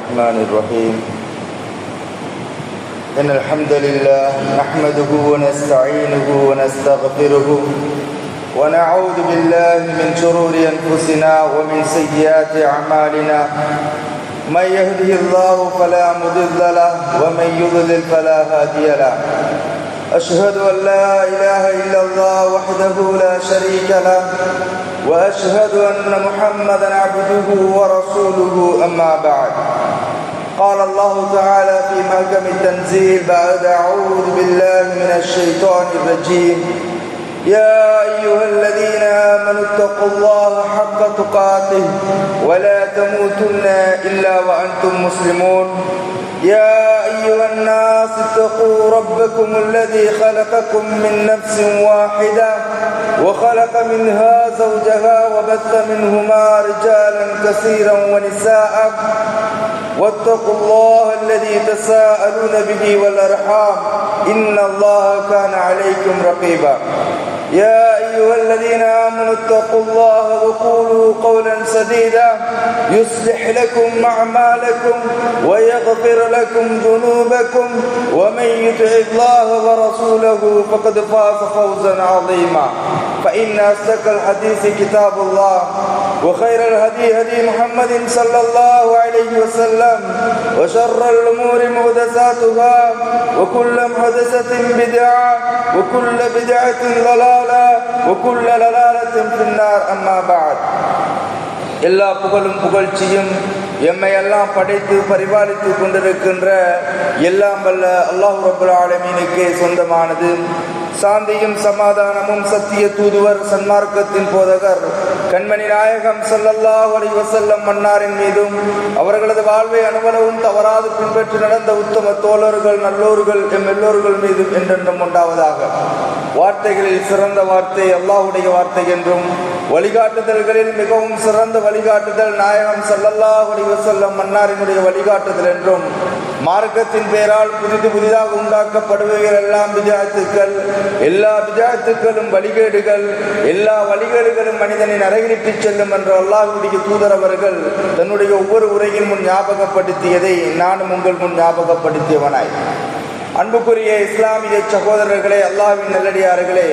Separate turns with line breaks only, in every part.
الرحمن الرحيم إن الحمد لله نحمده ونستعينه ونستغفره ونعوذ بالله من شرور أنفسنا ومن سيئات أعمالنا من يهده الله فلا مضل له ومن يضلل فلا هادي له أشهد أن لا إله إلا الله وحده لا شريك له وأشهد أن محمدا عبده ورسوله أما بعد قال الله تعالى في محكم التنزيل بعد أعوذ بالله من الشيطان الرجيم يا أيها الذين آمنوا اتقوا الله حق تقاته ولا تموتن إلا وأنتم مسلمون يا أيها الناس اتقوا ربكم الذي خلقكم من نفس واحدة وخلق منها زوجها وبث منهما رجالا كثيرا ونساء واتقوا الله الذي تساءلون به والأرحام إن الله كان عليكم رقيبا يا أيها الذين آمنوا اتقوا الله وقولوا قولا سديدا يصلح لكم أعمالكم ويغفر لكم ذنوبكم ومن يطع الله ورسوله فقد فاز فوزا عظيما فإن أصدق الحديث كتاب الله وخير الهدي هدي محمد صلى الله عليه وسلم وشر الأمور محدثاتها وكل محدثة بدعة وكل بدعة ضلالة وكل ضلالة في النار أما بعد எல்லா புகழும் புகழ்ச்சியும் எம்மையெல்லாம் படைத்து பரிபாலித்து கொண்டிருக்கின்ற எல்லாம் வல்ல அல்லாஹ் ரப்பல் ஆலமீனுக்கே சொந்தமானது. சாந்தியும் சமாதானமும் சத்திய தூதுவர் சன்மார்க்கத்தின் போதகர் கண்மணி நாயகம் ஸல்லல்லாஹு அலைஹி வஸல்லம் மன்னாரின் மீதும் அவர்களது வாழ்வை அனுபவம் தவறாது பின்பற்றி நடந்த உத்தம தோழர்கள் நல்லோர்கள் எம் எல்லோர்கள் மீதும் என்றென்றும் உண்டாவதாக. வார்த்தைகளில் சிறந்த வார்த்தை அல்லாஹ்வுடைய வார்த்தை என்றும் வழிகாட்டுதல்களில் மிகவும் சிறந்த வழிகாட்டுதல் நாயகம் ஸல்லல்லாஹு அலைஹி வஸல்லம் மன்னாரினுடைய வழிகாட்டுதல் என்றும் மார்க்கத்தின் பெயரால் புதிதாக உண்டாக்கப்படுபவைகள் எல்லாம் பிஜாத்துக்கள், எல்லா பிஜாத்துக்களும் வழிகேடுகள், எல்லா வழிகேடுகளும் மனிதனை நரகிட்டு செல்லும் என்று அல்லாஹ்வுடைய தூதர் அவர்கள் தன்னுடைய ஒவ்வொரு உரையின் முன் ஞாபகப்படுத்தியதை நானும் உங்கள் முன் ஞாபகப்படுத்தியவனாய். அன்புக்குரிய இஸ்லாமிய சகோதரர்களே, அல்லாஹ்வின் நல்லடியார்களே,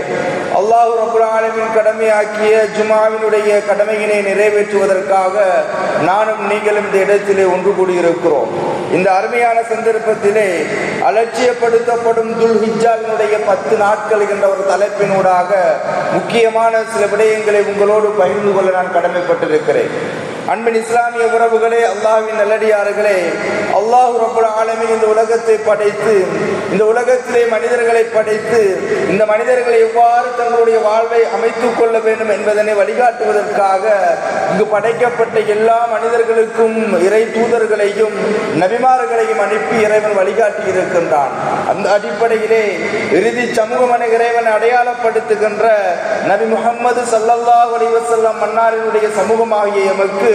அல்லாஹ் ரப்பல் ஆலமீன் கடமையாக்கிய ஜும்ஆவினுடைய கடமையினை நிறைவேற்றுவதற்காக நானும் நீங்களும் இந்த இடத்திலே ஒன்று கூடியிருக்கிறோம். இந்த அருமையான சந்தர்ப்பத்திலே அலட்சியப்படுத்தப்படும் துல்ஹிஜ்ஜாவினுடைய 10 நாட்கள் என்ற ஒரு தலைப்பினூடாக முக்கியமான சில விடயங்களை உங்களோடு பகிர்ந்து கொள்ள நான் கடமைப்பட்டிருக்கிறேன். அன்பின் இஸ்லாமிய உறவுகளே, அல்லாஹ்வின் நல்லடியார்களே, அல்லாஹ் ரப்பல் ஆலமீன் இந்த உலகத்தை படைத்து இந்த உலகத்திலே மனிதர்களை படைத்து இந்த மனிதர்களை எவ்வாறு தங்களுடைய வாழ்வை அமைத்துக் கொள்ள வேண்டும் என்பதனை வழிகாட்டுவதற்காக இங்கு படைக்கப்பட்ட எல்லா மனிதர்களுக்கும் இறை தூதர்களையும் நபிமார்களையும் அனுப்பி இறைவன் வழிகாட்டி இருக்கின்றான். அந்த அடிப்படையிலே இறுதி சமூகமான இறைவன் அடையாளப்படுத்துகின்ற நபி முஹம்மது ஸல்லல்லாஹு அலைஹி வஸல்லம் மன்னாரினுடைய சமூகமாகிய எமக்கு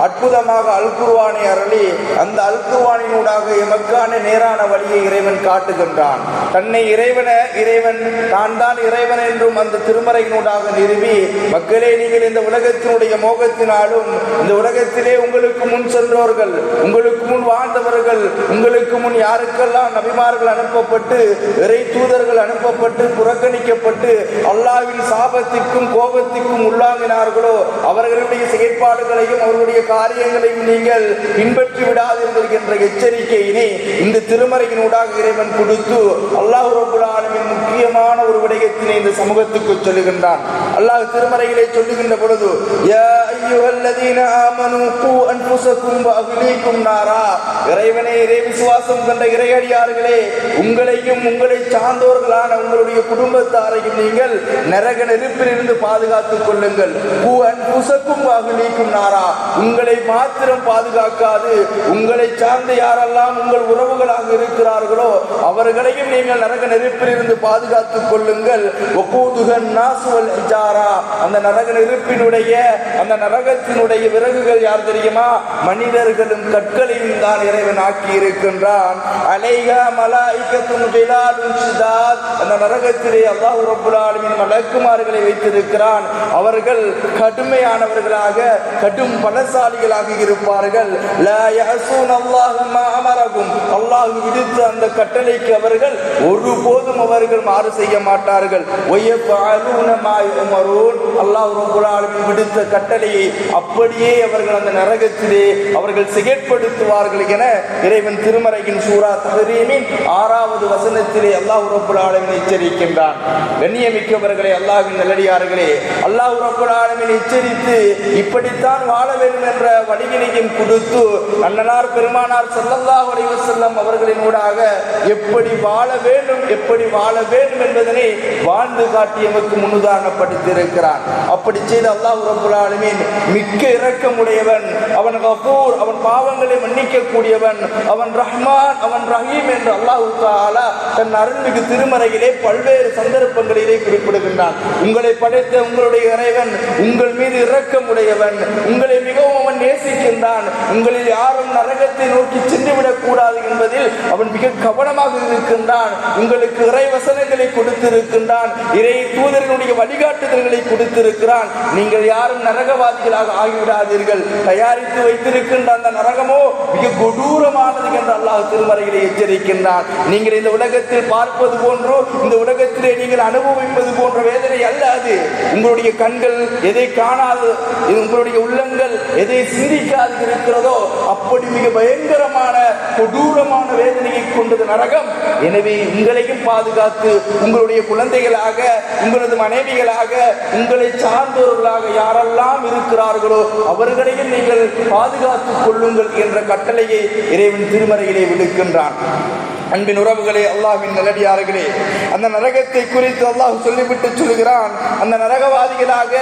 அற்புதமாக அல் குர்ஆனை அருளி அந்த அல் குர்ஆனினூடாக எமக்கான நேரான வழியை இறைவன் காட்டுகின்றான். தன்னை இறைவன் நான் தான் இறைவன் என்றும் அந்த திருமறையினூடாக நிறுவி, மக்களே நீங்கள் இந்த உலகத்தினுடைய மோகத்தினாலும் இந்த உலகத்திலே உங்களுக்கு முன் சென்றவர்கள், உங்களுக்கு முன் வாழ்ந்தவர்கள், உங்களுக்கு முன் யாருக்கெல்லாம் நபிமார்கள் அனுப்பப்பட்டு இறை தூதர்கள் அனுப்பப்பட்டு புறக்கணிக்கப்பட்டு அல்லாஹ்வின் சாபத்திற்கும் கோபத்திற்கும் உள்ளாங்கினார்களோ அவர்களுடைய செயற்பாடுகளையும் அவர்களுடைய காரியங்களையும் நீங்கள் பின்பற்றி விடாதீர்கள் என்ற எச்சரிக்கையினை இந்த திருமறையினூடாக இறைவன் கொடுத்து அல்லாஹ் ரப்பல் ஆலமீன் முக்கியமான ஒரு விடயத்தினை இந்த சமூகத்துக்கு சொல்லுகின்றான். அல்லாஹ் திருமறையிலே சொல்லுகின்ற பொழுது, யா அய்யுஹல்லதீன ஆமனூ கூ அன்ஃபுஸகும் வ அஹ்லீகும் நாரா, இறைவனை இறை விசுவாசம் கொண்ட இறையடியார்களே, உங்களையும் உங்களை சார்ந்தோர்களான உங்களுடைய குடும்பத்தாரையும் நீங்கள் நரக நெருப்பிலிருந்து பாதுகாத்துக் கொள்ளுங்கள். கூ அன்ஃபுஸகும் வ அஹ்லீகும் நாரா, உங்களை மாத்திரம் பாதுகாக்காது உங்களை சார்ந்த யாரெல்லாம் உங்கள் உறவுகளாக இருக்கிறார்களோ அவர்களையும் நீங்கள் நரக நெருப்பிலிருந்து பாதுகாத்துக் கொள்ளுங்கள். அந்த நரக நெருப்பினுடைய அந்த நரகத்தினுடைய விறகுகள் யார் தெரியுமா? மனிதர்களும் கற்களையும் தான் இறைவன் ஆக்கி இருக்கின்றான். அலைஹா மலாயிகத்துன் கிலாதுன் ஷிதாத். அந்த நரகத்திலே அல்லாஹ் ரப்பல் ஆலமீன் மலக்குமார்களை வைத்திருக்கிறான். அவர்கள் கடுமையானவர்களாக கடும் பலசாலிகளாக இருப்பார்கள். லா யஸூன அல்லாஹ் மா அமரகும். அல்லாஹ் விடுத்த அந்த கட்டளைக்கு அவர்கள் ஒருபோதும் அவர்கள் மாறு செய்ய மாட்டார்கள். வயஃபஅலூன மா யுமரூன். அல்லாஹ் ரப்பல் ஆலமீன் விடுத்த கட்டளையை அப்படியே அவர்கள் அந்த நரகத்திலே அவர்கள் செயற்படுத்துவார்கள் என இறைவன் திருமறையின் சூரா தஹ்ரீமின் 6வது வசனத்திலே அல்லாஹ் ரப்பல் ஆலமீன் எச்சரிக்கின்றான். கண்ணியமிக்கவர்களே, அல்லாஹ்வின் நல்லடியார்களே, அல்லாஹ் ரப்பல் ஆலமீன் எச்சரித்து இப்படித்தான் வாழ வேண்டும் என்ற வழியினையும் கொடுத்து அண்ணலார் பெருமானார் ஸல்லல்லாஹு அலைஹி வஸல்லம் அவர்களின் ஊடாக எப்படி வாழ வேண்டும் என்பதனை வாழ்ந்து காட்டியவருக்கு முன்னுதாரணப்படுத்தியிருக்கிறான். அப்படி செய்த அல்லாஹ் ரப்பல் ஆலமீன் மிக்க இரக்கமுடையவன், அவன் கஃபூர், அவன் பாவங்களை மன்னிக்க கூடியவன், அவன் ரஹ்மான், அவன் ரஹீம் என்று அல்லாஹ் தஆலா தன் அருள்மிகு திருமறையிலே பல்வேறு சந்தர்ப்பங்களிலே குறிப்பிடுகின்றான். உங்களை படைத்த உங்களுடைய இறைவன் உங்கள் மீது இரக்கமுடையவன், உங்களை மிகவும் அவன் நேசிக்கின்றான். உங்களில் யாரும் நரகத்தை நோக்கி சென்றுவிடக் கூடாது என்பதில் அவன் மிக கவனமாக இருக்கின்றான். உங்களுக்கு இறை வசனங்களை கொடுத்திருக்கின்றான், இறை தூதர்களுடைய வழிகாட்டுதல்களை கொடுத்திருக்கிறான். நீங்கள் யாரும் நரகவாதிகளாக ஆகிவிடாதீர்கள். தயாரித்து வைத்திருக்கின்ற அந்த நரகமோ மிக கொடூரமானது என்று அல்லாஹ் திருமறையிலே எச்சரிக்கின்றான். நீங்கள் இந்த உலகத்தில் பார்ப்பது போன்றோ, இந்த உலகத்திலே நீங்கள் அனுபவிப்பது போன்ற வேதனை அல்ல அது. உங்களுடைய கண்கள் எதை காணாது, உங்களுடைய உள்ளங்கள் எதை சிந்திக்காது இருக்கிறதோ அப்படி மிக பயங்கரமான கொடூரமான வேதனையை கொண்டது நரகம். எனவே உங்களையும் பாதுகாத்து உங்களுடைய குழந்தைகளாக, உங்களது மனைவிகளாக, உங்களை சார்ந்தவர்களாக யாரெல்லாம் இருக்கிறார்களோ அவர்களையும் நீங்கள் பாதுகாத்துக் கொள்ளுங்கள் என்ற கட்டளையை இறைவன் திருமறையிலே விடுக்கின்றான். அன்பின் உறவுகளே, அல்லாஹ்வின் நல்லடியார்களே, அந்த நரகத்தை குறித்து அல்லாஹ் சொல்லிவிட்டு சொல்கிறான், அந்த நரகவாதிகளாக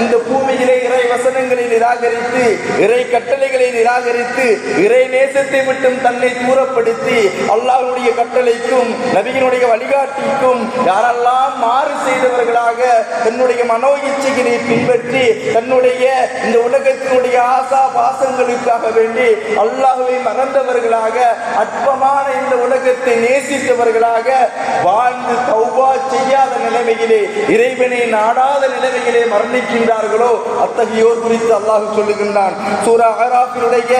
இந்த பூமியிலே இறை வசனங்களை நிராகரித்து, இறை கட்டளைகளை நிராகரித்து, இறை நேசத்தை விட்டும் தன்னை தூரப்படுத்தி அல்லாஹ்வுடைய கட்டளைக்கும் நபியினுடைய வழிகாட்டிக்கும் யாரெல்லாம் மாறு செய்தவர்களாக தன்னுடைய மனோ இச்சைகளை பின்பற்றி தன்னுடைய இந்த உலகத்தினுடைய ஆசா பாசங்களுக்காக வேண்டி அல்லாஹ்வை மறந்தவர்களாக, அற்பமான இந்த உலக நேசித்தவர்களாக வாழ்ந்து தௌபா செய்யாத நிலைமையிலே, இறைவனை நாடாத நிலைமையிலே மரணிக்கின்றார்களோ அத்தகையோர் குறித்து அல்லாஹ் சொல்லுகின்றான். சூரா அராஃபினுடைய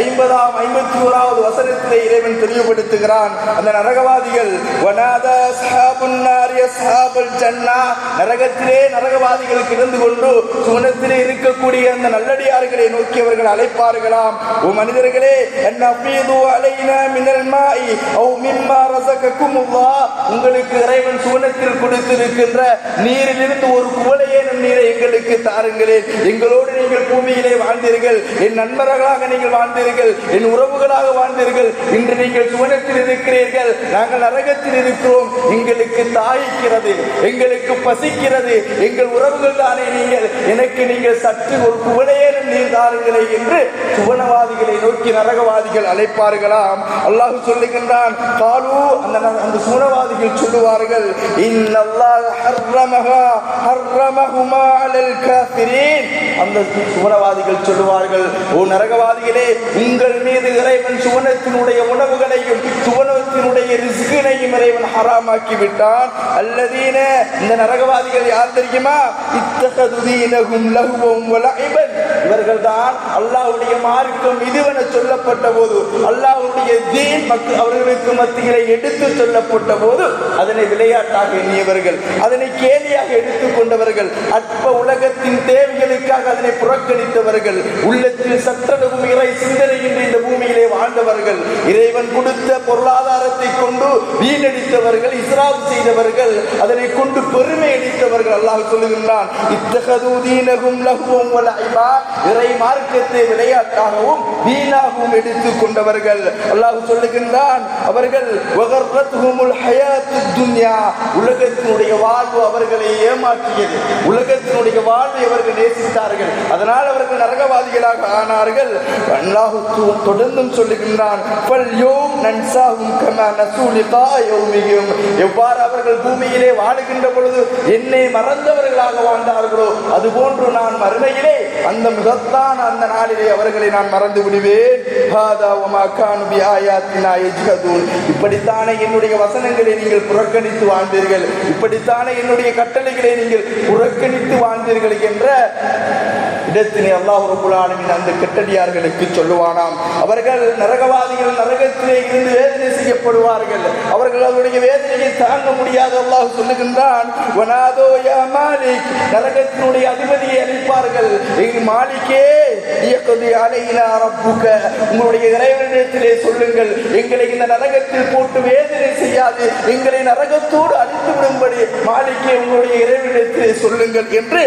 51வது வசனத்திலே இறைவன் தெளிவுபடுத்துகிறான். அந்த நரகவாதிகள் வனாதா அஸ்ஹாபுன் நாரி அஸ்ஹாபுல் ஜன்னah, நரகத்திலே நரகவாதிகளுக்கு இருந்து கொண்டு சுவனத்திலே இருக்கக்கூடிய அந்த நல்லடியார்களை நோக்கி அவர்கள் அழைப்பார்களாம். ஓ மனிதர்களே, அன்னஃபீது அலைனா மினல் மாஇ அவ் மிம்மா ரஸககுமுல்லாஹ், உங்களுக்கு இறைவன் சுவனத்தில் கொடுத்திருக்கின்ற நீரிலிருந்து ஒரு குவளையேனும் நீரை எங்களுக்கு தாருங்களேன். எங்களோடு நீங்கள் பூமியிலே வாழ்ந்தீர்கள், என் நண்பர்களாக நீங்கள் வாழ்ந்தீர்கள், என் உறவுகளாக வாழ்ந்தீர்கள். இன்று நீங்கள் சுவனத்தில் இருக்கிறீர்கள், நாங்கள் நரகத்தில் இருக்கிறோம். எங்களுக்கு தாய்க்கிறது, எங்களுக்கு பசிக்கிறது, எங்கள் உறவுகள் தானே நீங்கள், எனக்கு நீங்கள் சற்று ஒரு குவளையேனும் நீர் தாருங்களே என்று சுவனவாதிகளை நோக்கி நரகவாதிகள் அழைப்பார்களாம். அல்லாஹ் சொல்லுகின்றான், காலு, அந்த சுவனவாதிகள் சொல்லுவார்கள், இன்னல்லாஹ் ஹர்ரமஹுமா அலல் காஃபிரீன். அந்த சுவனவாதிகள் சொல்லுவார்கள், ஓ நரகவாதிகளே, உங்கள் மீது இறைவன் சுவனத்தினுடைய உணவுகளையும் சுவனத்தினுடைய ரிஸ்கினையும் இறைவன் ஹராமாக்கி விட்டான். அல்லதீன, இந்த நரகவாதிகள் யார் தெரியுமா? இத்தகது தீனஹும் லஹ்வன் வ லஇபன், இவர்கள் தான் அல்லாஹ்வுடைய மார்க்கம் இதுவென சொல்லப்பட்ட போது, அல்லாஹ்வுடைய தீன் அவர்களுக்கு மத்தியிலே எடுத்து சொல்லப்பட்ட போது அதனை விளையாட்டாக எண்ணியவர்கள், அதனை கேலியாக எடுத்துக் கொண்டவர்கள், அற்ப உலகத்தின் தேவைகளுக்காக அதனை புறக்கணித்தவர்கள், உள்ளத்தில் சற்றளவும் இறை சிந்தனையின்றி இந்த பூமியிலே வாழ்ந்தவர்கள், இறைவன் கொடுத்த பொருளாதாரத்தை கொண்டு வீணடித்தவர்கள், இஸ்ராஃப் செய்தவர்கள், அதனை கொண்டு பெருமை அடித்தவர்கள். அல்லாஹ் சொல்லுகின்றான், இத்தகது தீனஹும் லஹ்வன் வ லஇபன், இறை மார்க்கத்தை விளையாட்டாகவும் வீணாகவும் எடுத்துக் கொண்டவர்கள். அல்லாஹ் சொல்லுகின்றான், அவர்கள் உலகத்தினுடைய வாழ்வு அவர்களை ஏமாற்றியது, உலகத்தினுடைய வாழ்வை அவர்கள் நேசித்தார்கள், அதனால் அவர்கள் நரகவாதிகளாக ஆனார்கள். அல்லாஹ் தொடர்ந்தும் சொல்லுகின்றான், எவ்வாறு அவர்கள் பூமியிலே வாழுகின்ற பொழுது என்னை மறந்தவர்களாக வாழ்ந்தார்களோ அதுபோன்று நான் மறுமையிலே அந்த மிகத்தான அந்த நாளிலே அவர்களை நான் மறந்து விடுவேன். இப்படித்தானே என்னுடைய வசனங்களை நீங்கள் புறக்கணித்து வாழ்ந்தீர்கள், இப்படித்தானே என்னுடைய கட்டளைகளை நீங்கள் புறக்கணித்து வாழ்ந்தீர்கள் என்ற இடத்திலே அல்லாஹ் ரப்பல் ஆலமீன் அந்த கட்டடியார்களுக்கு சொல்லுவானாம், அவர்கள் நரகவாதிகள் நரகத்திலே இருந்து வேதனை செய்யப்படுவார்கள், அவர்கள் அவருடைய வேதனையை தாங்க முடியாது. அல்லாஹ் சொல்லுகின்றான், வனாதோ யா மாலிக், நரகத்தினுடைய அதிபதியை அழைப்பார்கள், மாலிக்கே யக்தி அலைனா ரப்புக, உங்களுடைய இறைவனிடத்திலே சொல்லுங்கள், எங்களை இந்த நரகத்தில் போட்டு வேதனை செய்யாது, எங்களை நரகத்தோடு அழித்து விடும்படி மாலிக்கே உங்களுடைய இறைவனிடத்திலே சொல்லுங்கள் என்று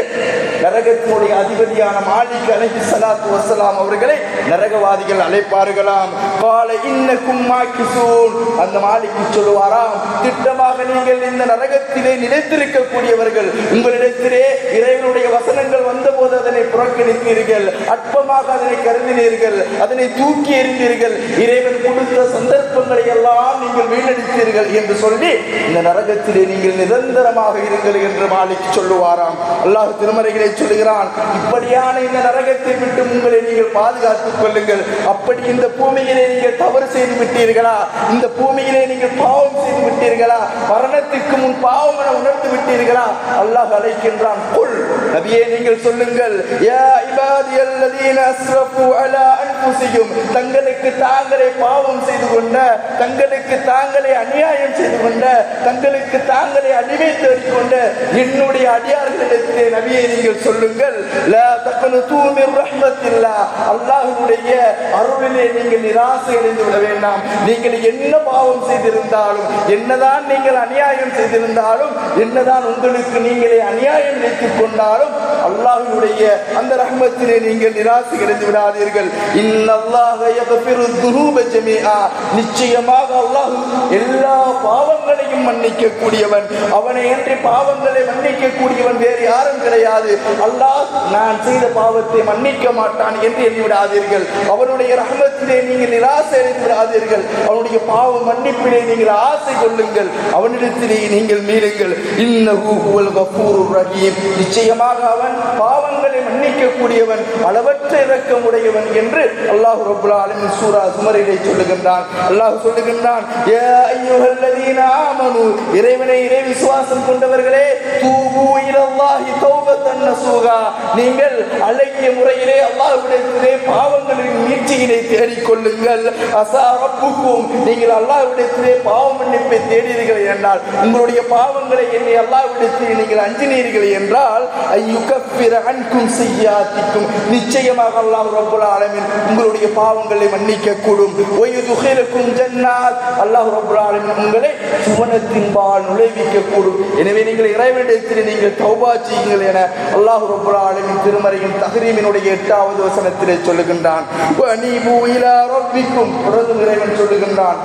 நரகத்தினுடைய அதிபதியான மாலிக் அலைஹிஸ்ஸலாத்து வஸ்ஸலாம் அவர்களை நரகவாதிகள் அழைப்பார்களாம். கால இன்னக்கும் மாக்கிசூன், அந்த மாலிக் சொல்லுவாராம், திட்டமாக நீங்கள் இந்த நரகத்திலே நிலைத்திருக்க கூடியவர்கள், உங்களிடத்திலே இறைவனுடைய வசனங்கள் வந்தபோது அதனை புறக்கணித்தீர்கள், அற்பமாக அதனை கருதினீர்கள், அதனை தூக்கி எறிந்தீர்கள், இறைவன் கொடுத்த சந்தர்ப்பங்களை எல்லாம் நீங்கள் வீணடித்தீர்கள் என்று சொல்லி இந்த நரகத்திலே நீங்கள் நிரந்தரமாக இருங்கள் என்று மாலிக் சொல்லுவாராம். அல்லாஹ் திருமறைகளை சொல்லுகிறான், இப்படியான இந்த நரகத்தை விட்டு உங்களை நீங்கள் பாதுகாத்துக் கொள்ளுங்கள். அப்படி இந்த பூமியிலே நீங்கள் தவறு செய்து விட்டீர்களா, இந்த பூமியிலே நீங்கள் பாவம் செய்து விட்டீர்களா, மரணத்திற்கு முன் பாவம் என உணர்ந்து விட்டீர்களா, அல்லாஹ் அழைக்கின்றான், குல் நபியே நீங்கள் சொல்லுங்கள், யா இபாதியல்லதீன அஸ்ரஃபு அலா அன்ஃபுஸிஹிம், தங்களுக்கு தாங்களே பாவம் செய்து கொண்ட, தங்களுக்கு தாங்களே அநியாயம் செய்து கொண்ட, தங்களுக்கு தாங்களே அழிவை தேடிக்கொண்ட என்னுடைய அடியார்களிடத்திலே நபியே நீங்கள் சொல்லுங்கள், லா தக்னது மின் ரஹ்மத்தில்லாஹ், அல்லாஹ்வுடைய அருளிலே நீங்கள் நிராசை அடைந்து விட வேண்டாம். நீங்கள் என்ன பாவம் செய்திருந்தாலும், என்னதான் நீங்கள் அநியாயம் செய்திருந்தாலும், என்னதான் உங்களுக்கு நீங்களே அநியாயம் நினைத்துக் கொண்டாலும் அல்லாஹ்வுடைய அந்த ரஹ்மத்திலே நீங்கள் நிராசை அடைந்து விடாதீர்கள். இன்னல்லாஹ யக்ஃபிரு துனூப ஜமீஆ, நிச்சயமாக அல்லாஹ் எல்லா பாவங்களையும் மன்னிக்க கூடியவன், அவனை அன்றி பாவங்களை மன்னிக்க கூடியவன் வேறு யாரும் கிடையாது. அல்லாஹ் நான் செய்த பாவத்தை மன்னிக்க மாட்டான் என்று எண்ணிவிடாதீர்கள், அவனுடைய ரஹ்மத்திலே நீங்கள் நிராசை அடைந்து விடாதீர்கள், அவனுடைய பாவ மன்னிப்பிலே நீங்கள் ஆசை கொள்ளுங்கள், அவனிடத்திலே நீங்கள் மீளுங்கள். இன்னஹு ஹுவல் கஃபூருர் ரஹீம், நிச்சயமாக அவன் பாவங்களை மன்னிக்க கூடியவன், அளவற்ற இரக்கமுடையவன் என்று அல்லாஹ் ரப்பல் ஆலமீன் சூரா சுமரிலே சொல்லுகின்றான். அல்லாஹ் சொல்லுகின்றான், யா அய்யுஹல்லதீன ஆமனு, இறைவனை இறை விசுவாசம் கொண்டவர்களே, தூபு இலல்லாஹி தௌபத்தன் நசூகா, நீங்கள் அழகிய முறையிலே அல்லாஹ்விடத்திலே பாவங்களின் மீட்சியினை தேடிக் கொள்ளுங்கள். அஸா ரப்புக்கும், நீங்கள் அல்லாஹ்விடத்திலே பாவ மன்னிப்பை தேடினீர்கள் என்றால், உங்களுடைய பாவங்களை எண்ணி அல்லாஹ்விடத்திலே நீங்கள் அஞ்சினீர்கள் என்றால், ஐயுகஃபிர அன்கும் ஸய்யாத்திக்கும், நிச்சயமாக அல்லாஹ் ரப்பல் ஆலமீன் உங்களுடைய பாவங்களை மன்னிக்க கூடும். வயுதுகிலுக்கும் ஜன்னாத், அல்லாஹ் ரப்பல் ஆலமீன் உங்களை சுவனத்தின் பால் நுழைவிக்க கூடும். எனவே நீங்கள் இறைவனிடத்தில் நீங்கள் தௌபா செய்யுங்கள் என அல்லாஹ் ரப்பல் ஆலமீன் திருமறையின் தஹ்ரீமினுடைய 8வது வசனத்திலே சொல்லுகின்றான். வனீபு இலா ரப்பிக்கும், தொடர்ந்து இறைவன் சொல்லுகின்றான்,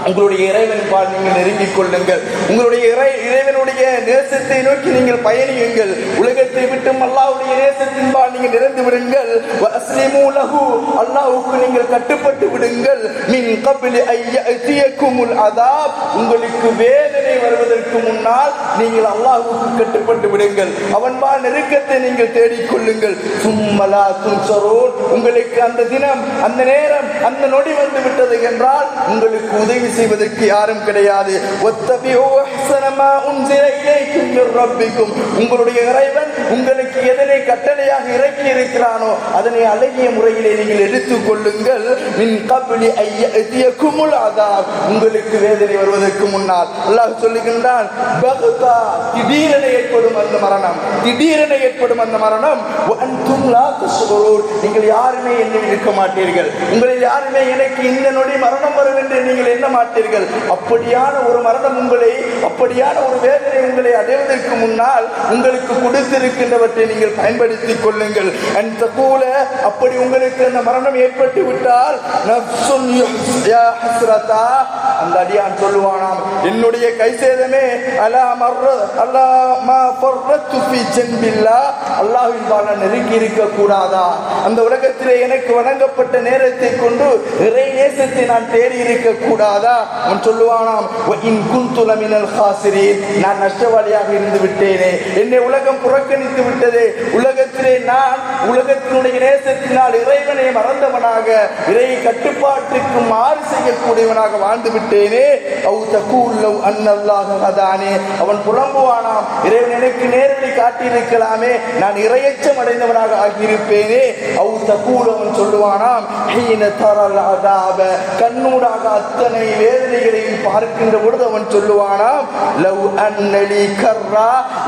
உங்களுடைய இறைவன் பால் நீங்கள் நெருங்கிக் கொள்ளுங்கள், உங்களுடைய இறைவனுடைய நேசத்தை நோக்கி நீங்கள் பயணியுங்கள், உலகத்தை விட்டும் அல்லாஹ்வுடைய நேசத்தின் பால் நீங்கள் நிறைந்து விடுங்கள். வஸ்லிமு லஹு, அல்லாஹ்வுக்கு நீங்கள் கட்டுப்பட்டு விடுங்கள். மின் கப்லி ஐயஅதியகுமுல் அதாப், உங்களுக்கு வேதனை வருவதற்கு முன்னால் நீங்கள் அல்லாஹ்வுக்கு கட்டுப்பட்டு விடுங்கள், அவன் பால் நெருக்கத்தை நீங்கள் தேடிக் கொள்ளுங்கள். சும்மலா துன்சரூன், உங்களுக்கு அந்த தினம் அந்த நேரம் அந்த நொடி வந்து விட்டது என்றால் உங்களுக்கு உதவி செய்வதற்கு யாரும் கிடையாது. வத்தபிஉ அஹ்ஸன மா உன்ஸில இலைக்கும் மிர் ரப்பிக்கும், உங்களுடைய இறைவன் உங்களுக்கு எதனை கட்டளையாக இறக்கி இருக்கிறானோ அதனை அழகிய முறையிலே நீங்கள் எடுத்துக் கொள்ளுங்கள். மின் கப்லி ஐயஅதியகுமுல் அதாப், உங்களுக்கு வேதனை வருவதற்கு முன்னால். அல்லாஹ் சொல்லுகின்றான், திடீரென ஏற்படும் அந்த மரணம், திடீரென ஏற்படும் அந்த மரணம், நீங்கள் யாருமே என்னை இருக்க மாட்டீர்கள், உங்களில் யாருமே எனக்கு இந்த நொடி மரணம் வரும் என்று நீங்கள் எண்ண மாட்டீர்கள். அப்படியான ஒரு மரணம் உங்களை, அப்படியான ஒரு வேதனை உங்களை அடைவதற்கு முன்னால் உங்களுக்கு கொடுத்திருக்கின்றவற்றை நீங்கள் பயன்படுத்திக் கொள்ளுங்கள். அந்த போல அப்படி உங்களுக்கு அந்த மரணம் ஏற்பட்டு விட்டால் அந்த அடியான் சொல்லுவானாம், என்னுடைய கை சேதமே அல்லாஹ்வின் பால் நெருங்கி இருக்க கூடாதா? அந்த உலகத்திலே எனக்கு வழங்கப்பட்ட நேரத்தை கொண்டு இறை நேசத்தை நான் தேடி இருக்க கூடாதா? அவன் சொல்லுவானாம், நான் நஷ்டவாளியாக இருந்து விட்டேனே, என்னை உலகம் புறக்கணித்து விட்டதே, உலகத்திலே நான் உலகத்தினுடைய நேசத்தினால் இறைவனை மறந்தவனாக, இறை கட்டுப்பாட்டுக்கு மாறு செய்யக்கூடியவனாக வாழ்ந்து விட்டேனே. அவன் புலம்புவானாம், இறைவன் எனக்கு நேரடி காட்டியிருக்கலாமே, நான் இறையச்சம் அடைந்தவனாக ஆகியிருப்பேனே. அவன் சொல்லுவானாம், கண்ணூடாக அத்தனை வேதனைகளையும் பார்க்கின்ற பொழுது அவன் சொல்லுவானாம்,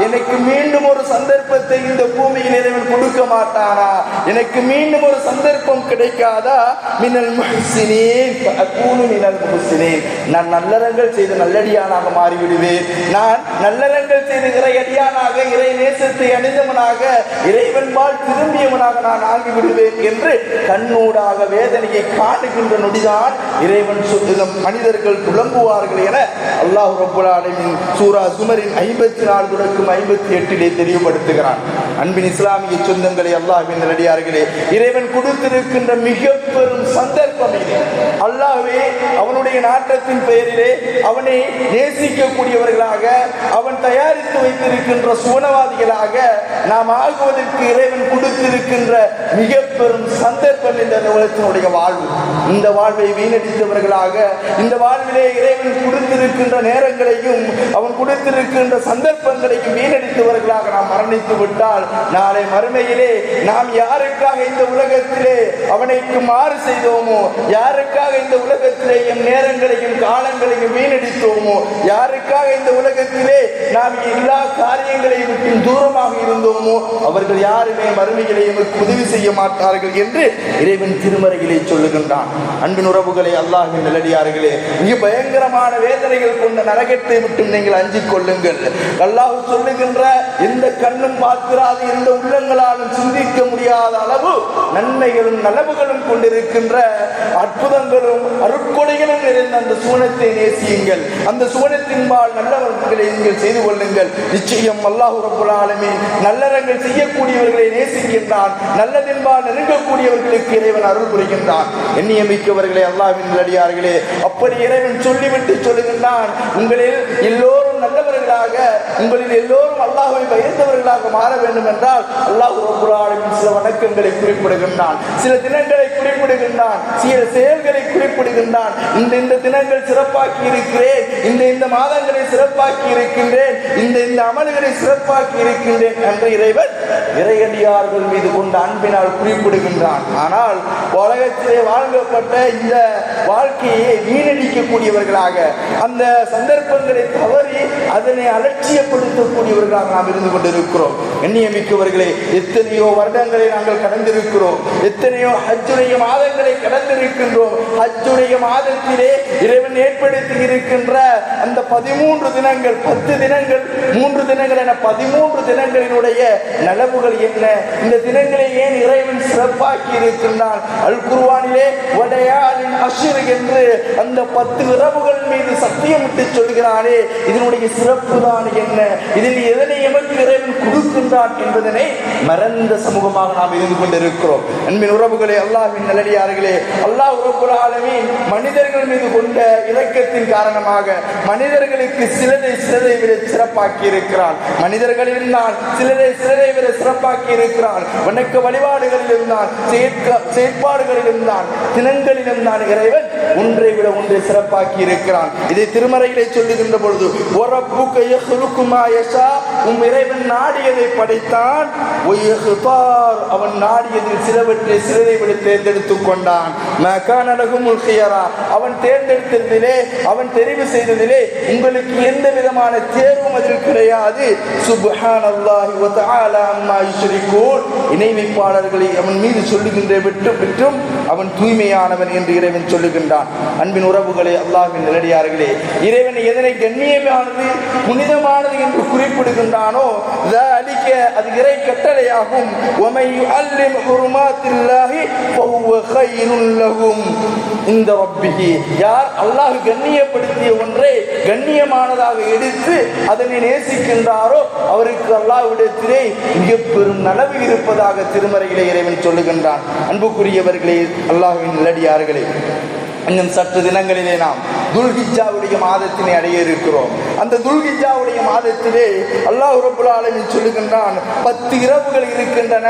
எனக்கு மீண்டும் ஒரு சந்தர்ப்பத்தை இந்த பூமியில் இறைவன் கொடுக்க மாட்டானா? எனக்கு மீண்டும் ஒரு சந்தர்ப்பம் கிடைக்காதா? மினல் முஹ்சினீன் ஃபஅகூனு மினல் முஹ்சினீன், நான் நல்லறங்கள் செய்து நல்லடியானாக மாறிவிடுவேன், நான் நல்லறங்கள் செய்து இறையடியானாக, இறை நேசத்தை அணிந்தவனாக, இறைவன்பால் திரும்பியவனாக நான் ஆகிவிடுவேன் என்று கண்ணூடாக வேதனையை காணுகின்ற நொடிதான் இறைவன் மனிதர்கள் புலம்புவார்கள் என அல்லாஹ் ரப்பல் ஆலமீன் சூரா சுமரின் 54 தொடக்கம் 58 தெளிவுபடுத்துகிறான். அன்பின் இஸ்லாமிய சொந்தங்களே, அல்லாஹ்வின் நல்லடியார்களே, இறைவன் கொடுத்திருக்கின்ற மிக பெரும் சந்தர்ப்பம் இது. அல்லாஹ்வே அவனுடைய நாட்டத்தின் பெயரிலே அவனை நேசிக்கக்கூடியவர்களாக, அவன் தயாரித்து வைத்திருக்கின்ற சுவனவாதிகளாக நாம் ஆகுவதற்கு இறைவன் கொடுத்திருக்கின்ற மிக பெரும் சந்தர்ப்பம் இந்த உலகத்தினுடைய வாழ்வு. இந்த வாழ்வை வீணடித்தவர்களாக, இந்த வாழ்விலே இறைவன் கொடுத்திருக்கின்ற நேரங்களையும் அவன் கொடுத்திருக்கின்ற சந்தர்ப்பங்களையும் வீணடித்தவர்களாக நாம் மரணித்து விட்டால், நாளை மறுமையிலே நாம் யாருக்காக இந்த உலகத்திலே அவனைக்கு மாறு செய்தோமோ, யாருக்காக இந்த உலகத்திலே எம் நேரங்களையும் காலங்களையும் வீணடித்தோமோ, யாருக்காக இந்த உலகத்திலே நாம் எல்லா காரியங்களையும் விட்டு தூரமாக இருந்தோமோ, அவர்கள் யாருமே மறுமையிலே எமக்கு உதவி செய்ய மாட்டார்கள் என்று இறைவன் திருமறையிலே சொல்லுகின்றான். அன்பின் உறவுகளே, அல்லாஹ்வின் நல்லடியார்களே, மிக பயங்கரமான வேதனைகள் கொண்ட நரகத்தை விட்டு நீங்கள் அஞ்சிக் கொள்ளுங்கள். அல்லாஹ் சொல்லுகின்ற எந்த கண்ணும் பார்க்கிறாது, எந்த உள்ளங்களாலும் சிந்திக்க முடியாத அளவு நன்மைகளும் நலவுகளும் கொண்டிருக்கின்ற அற்புதங்களும் அருட்கொடைகளும் நிறைந்த அந்த சுவனத்தை நேசியுங்கள். அந்த சுவனத்தின்பால் நல்லவர்களை நீங்கள் செய்து கொள்ளுங்கள். நிச்சயம் அல்லாஹ் ரப்பல் ஆலமீன் நல்லறங்கள் செய்யக்கூடியவர்களை நேசிக்கின்றான், நல்லதின்பால் நெருங்கக்கூடியவர்களுக்கு இறைவன் அருள் புரிகின்றான். எண்ணியமிக்கவர்களே, அல்லாஹ்வின் நல்லடியார்களே, அப்படி இறைவன் சொல்லிவிட்டு சொல்லுகின்றான், உங்களில் எல்லோரும் நல்லவர்களாக, உங்களில் எல்லோரும் அல்லாஹ்வை பயந்தவர்களாக மாற வேண்டும் என்றால் அல்லாஹ் ரப்பல் ஆலமீன் சில வணக்கங்களை குறிப்பிடுகின்றான், சில தினங்களை குறிப்பிடுகின்றான், சில செயல்களை குறிப்பிடுகின்றான். இந்த தினங்கள் சிறப்பாக்கி இருக்கிறேன், இந்த மாதங்களை சிறப்பாக்கி இருக்கின்றேன், இந்த அமல்களை சிறப்பாக்கி இருக்கின்றேன் என்று இறைவன் இறையடியார்கள் மீது கொண்ட அன்பினால் குறிப்பிடுகின்றான். ஆனால் உலகத்திலே வாழ்க்கப்பட்ட இந்த வாழ்க்கையை வீணடிக்கக்கூடியவர்களாக, அந்த சந்தர்ப்பங்களை தவறி அதனை அலட்சியப்படுத்தக்கூடியவர்களாக நாம் இருந்து கொண்டிருக்கிறோம். எண்ணியமிக்கவர்களே, எத்தனையோ வருடங்களை நாங்கள் கடந்திருக்கிறோம், எத்தனையோ ஹஜ்ஜுடைய மாதங்களை கடந்திருக்கின்றோம். ஹஜ்ஜுடைய மாதத்திலே இறைவன் ஏற்படுத்தி இருக்கின்ற அந்த 13 தினங்கள், 10 தினங்கள், 3 தினங்கள் என 13 தினங்களினுடைய நலவுகள் என்ன? இந்த தினங்களை ஏன் இறைவன் சிறப்பாக்கி இருக்கின்றான்? அல் குர்ஆனிலே வலையாலின் அஷ்ர் என்று அந்த 10 இரவுகள் மீது சத்தியமிட்டு சொல்கிறானே, இதனுடைய சிறப்பு தான் என்ன? இதில் எதனை எமக்கு இறைவன் கொடுக்கின்றான் என்பதனை மறந்த சமூகமாக நாம் இருந்து கொண்டிருக்கிறோம். அன்பின் உறவுகளே, அல்லாஹ்வின் நல்லடியார்களே, அல்லாஹ் ரப்பல் ஆலமீன் மனிதர்கள் மீது கொண்ட இரக்கத்தின் காரணமாக மனிதர்களுக்கு சிலரை விட சிறப்பாக்கி இருக்கிறான். மனிதர்களில் இருந்தால் சிலரை விட சிறப்பாக்கி இருக்கிறான். வணக்க வழிபாடுகளில் இருந்தான், செயற்பாடுகளில் இருந்தான், தினங்களில் இருந்தான் இறைவன் ஒன்றை விட ஒன்றை சிறப்பாக்கி இருக்கிறான். இதை திருமறையிலே சொல்லுகின்ற பொழுது இறைவன் நாடியதை படைத்தான், அவன் நாடியதில் சிலரை விட தேர்ந்தெடுத்துக் கொண்டான். அவன் தேர்ந்தெடுத்ததிலே, அவன் தெரிவு செய்ததிலே உங்களுக்கு எந்த விதமான தேர்வும் அதில் கிடையாது. சுப்ஹானல்லாஹி வ தஆலா அம்மா யுஷ்ரிகூன். இணை வைப்பாளர்களை அவன் மீது சொல்லுகின்ற விட்டும் அவன் தூய்மையானவன் என்று இறைவன் சொல்லுகின்றான். அன்பின் உறவுகளே, அல்லாஹ்வின் நல்லடியார்களே, இறைவன் எதனை கண்ணியமானது புனிதமானது என்று குறிப்பிடுகின்றானோ அது இறை கட்டளையாகும். யார் அல்லாஹ் கண்ணியப்படுத்திய ஒன்றை கண்ணியமானதாக எடுத்து அதனை நேசிக்கின்றாரோ அவருக்கு அல்லாஹ்விடத்திலே மிக பெரும் நலவு இருப்பதாக திருமறையிலே இறைவன் சொல்லுகின்றான். அன்புக்குரியவர்களே, அல்லாஹ்வின் நல்லடியார்களே, இன்னும் சற்று தினங்களிலே நாம் துல்ஹிஜ்ஜாவுடைய மாதத்தினை அடைய இருக்கிறோம். அந்த துல்ஹிஜ்ஜாவுடைய மாதத்திலே அல்லாஹ் ரப்பல் ஆலமீன் சொல்லுகின்றான், 10 இரவுகள் இருக்கின்றன.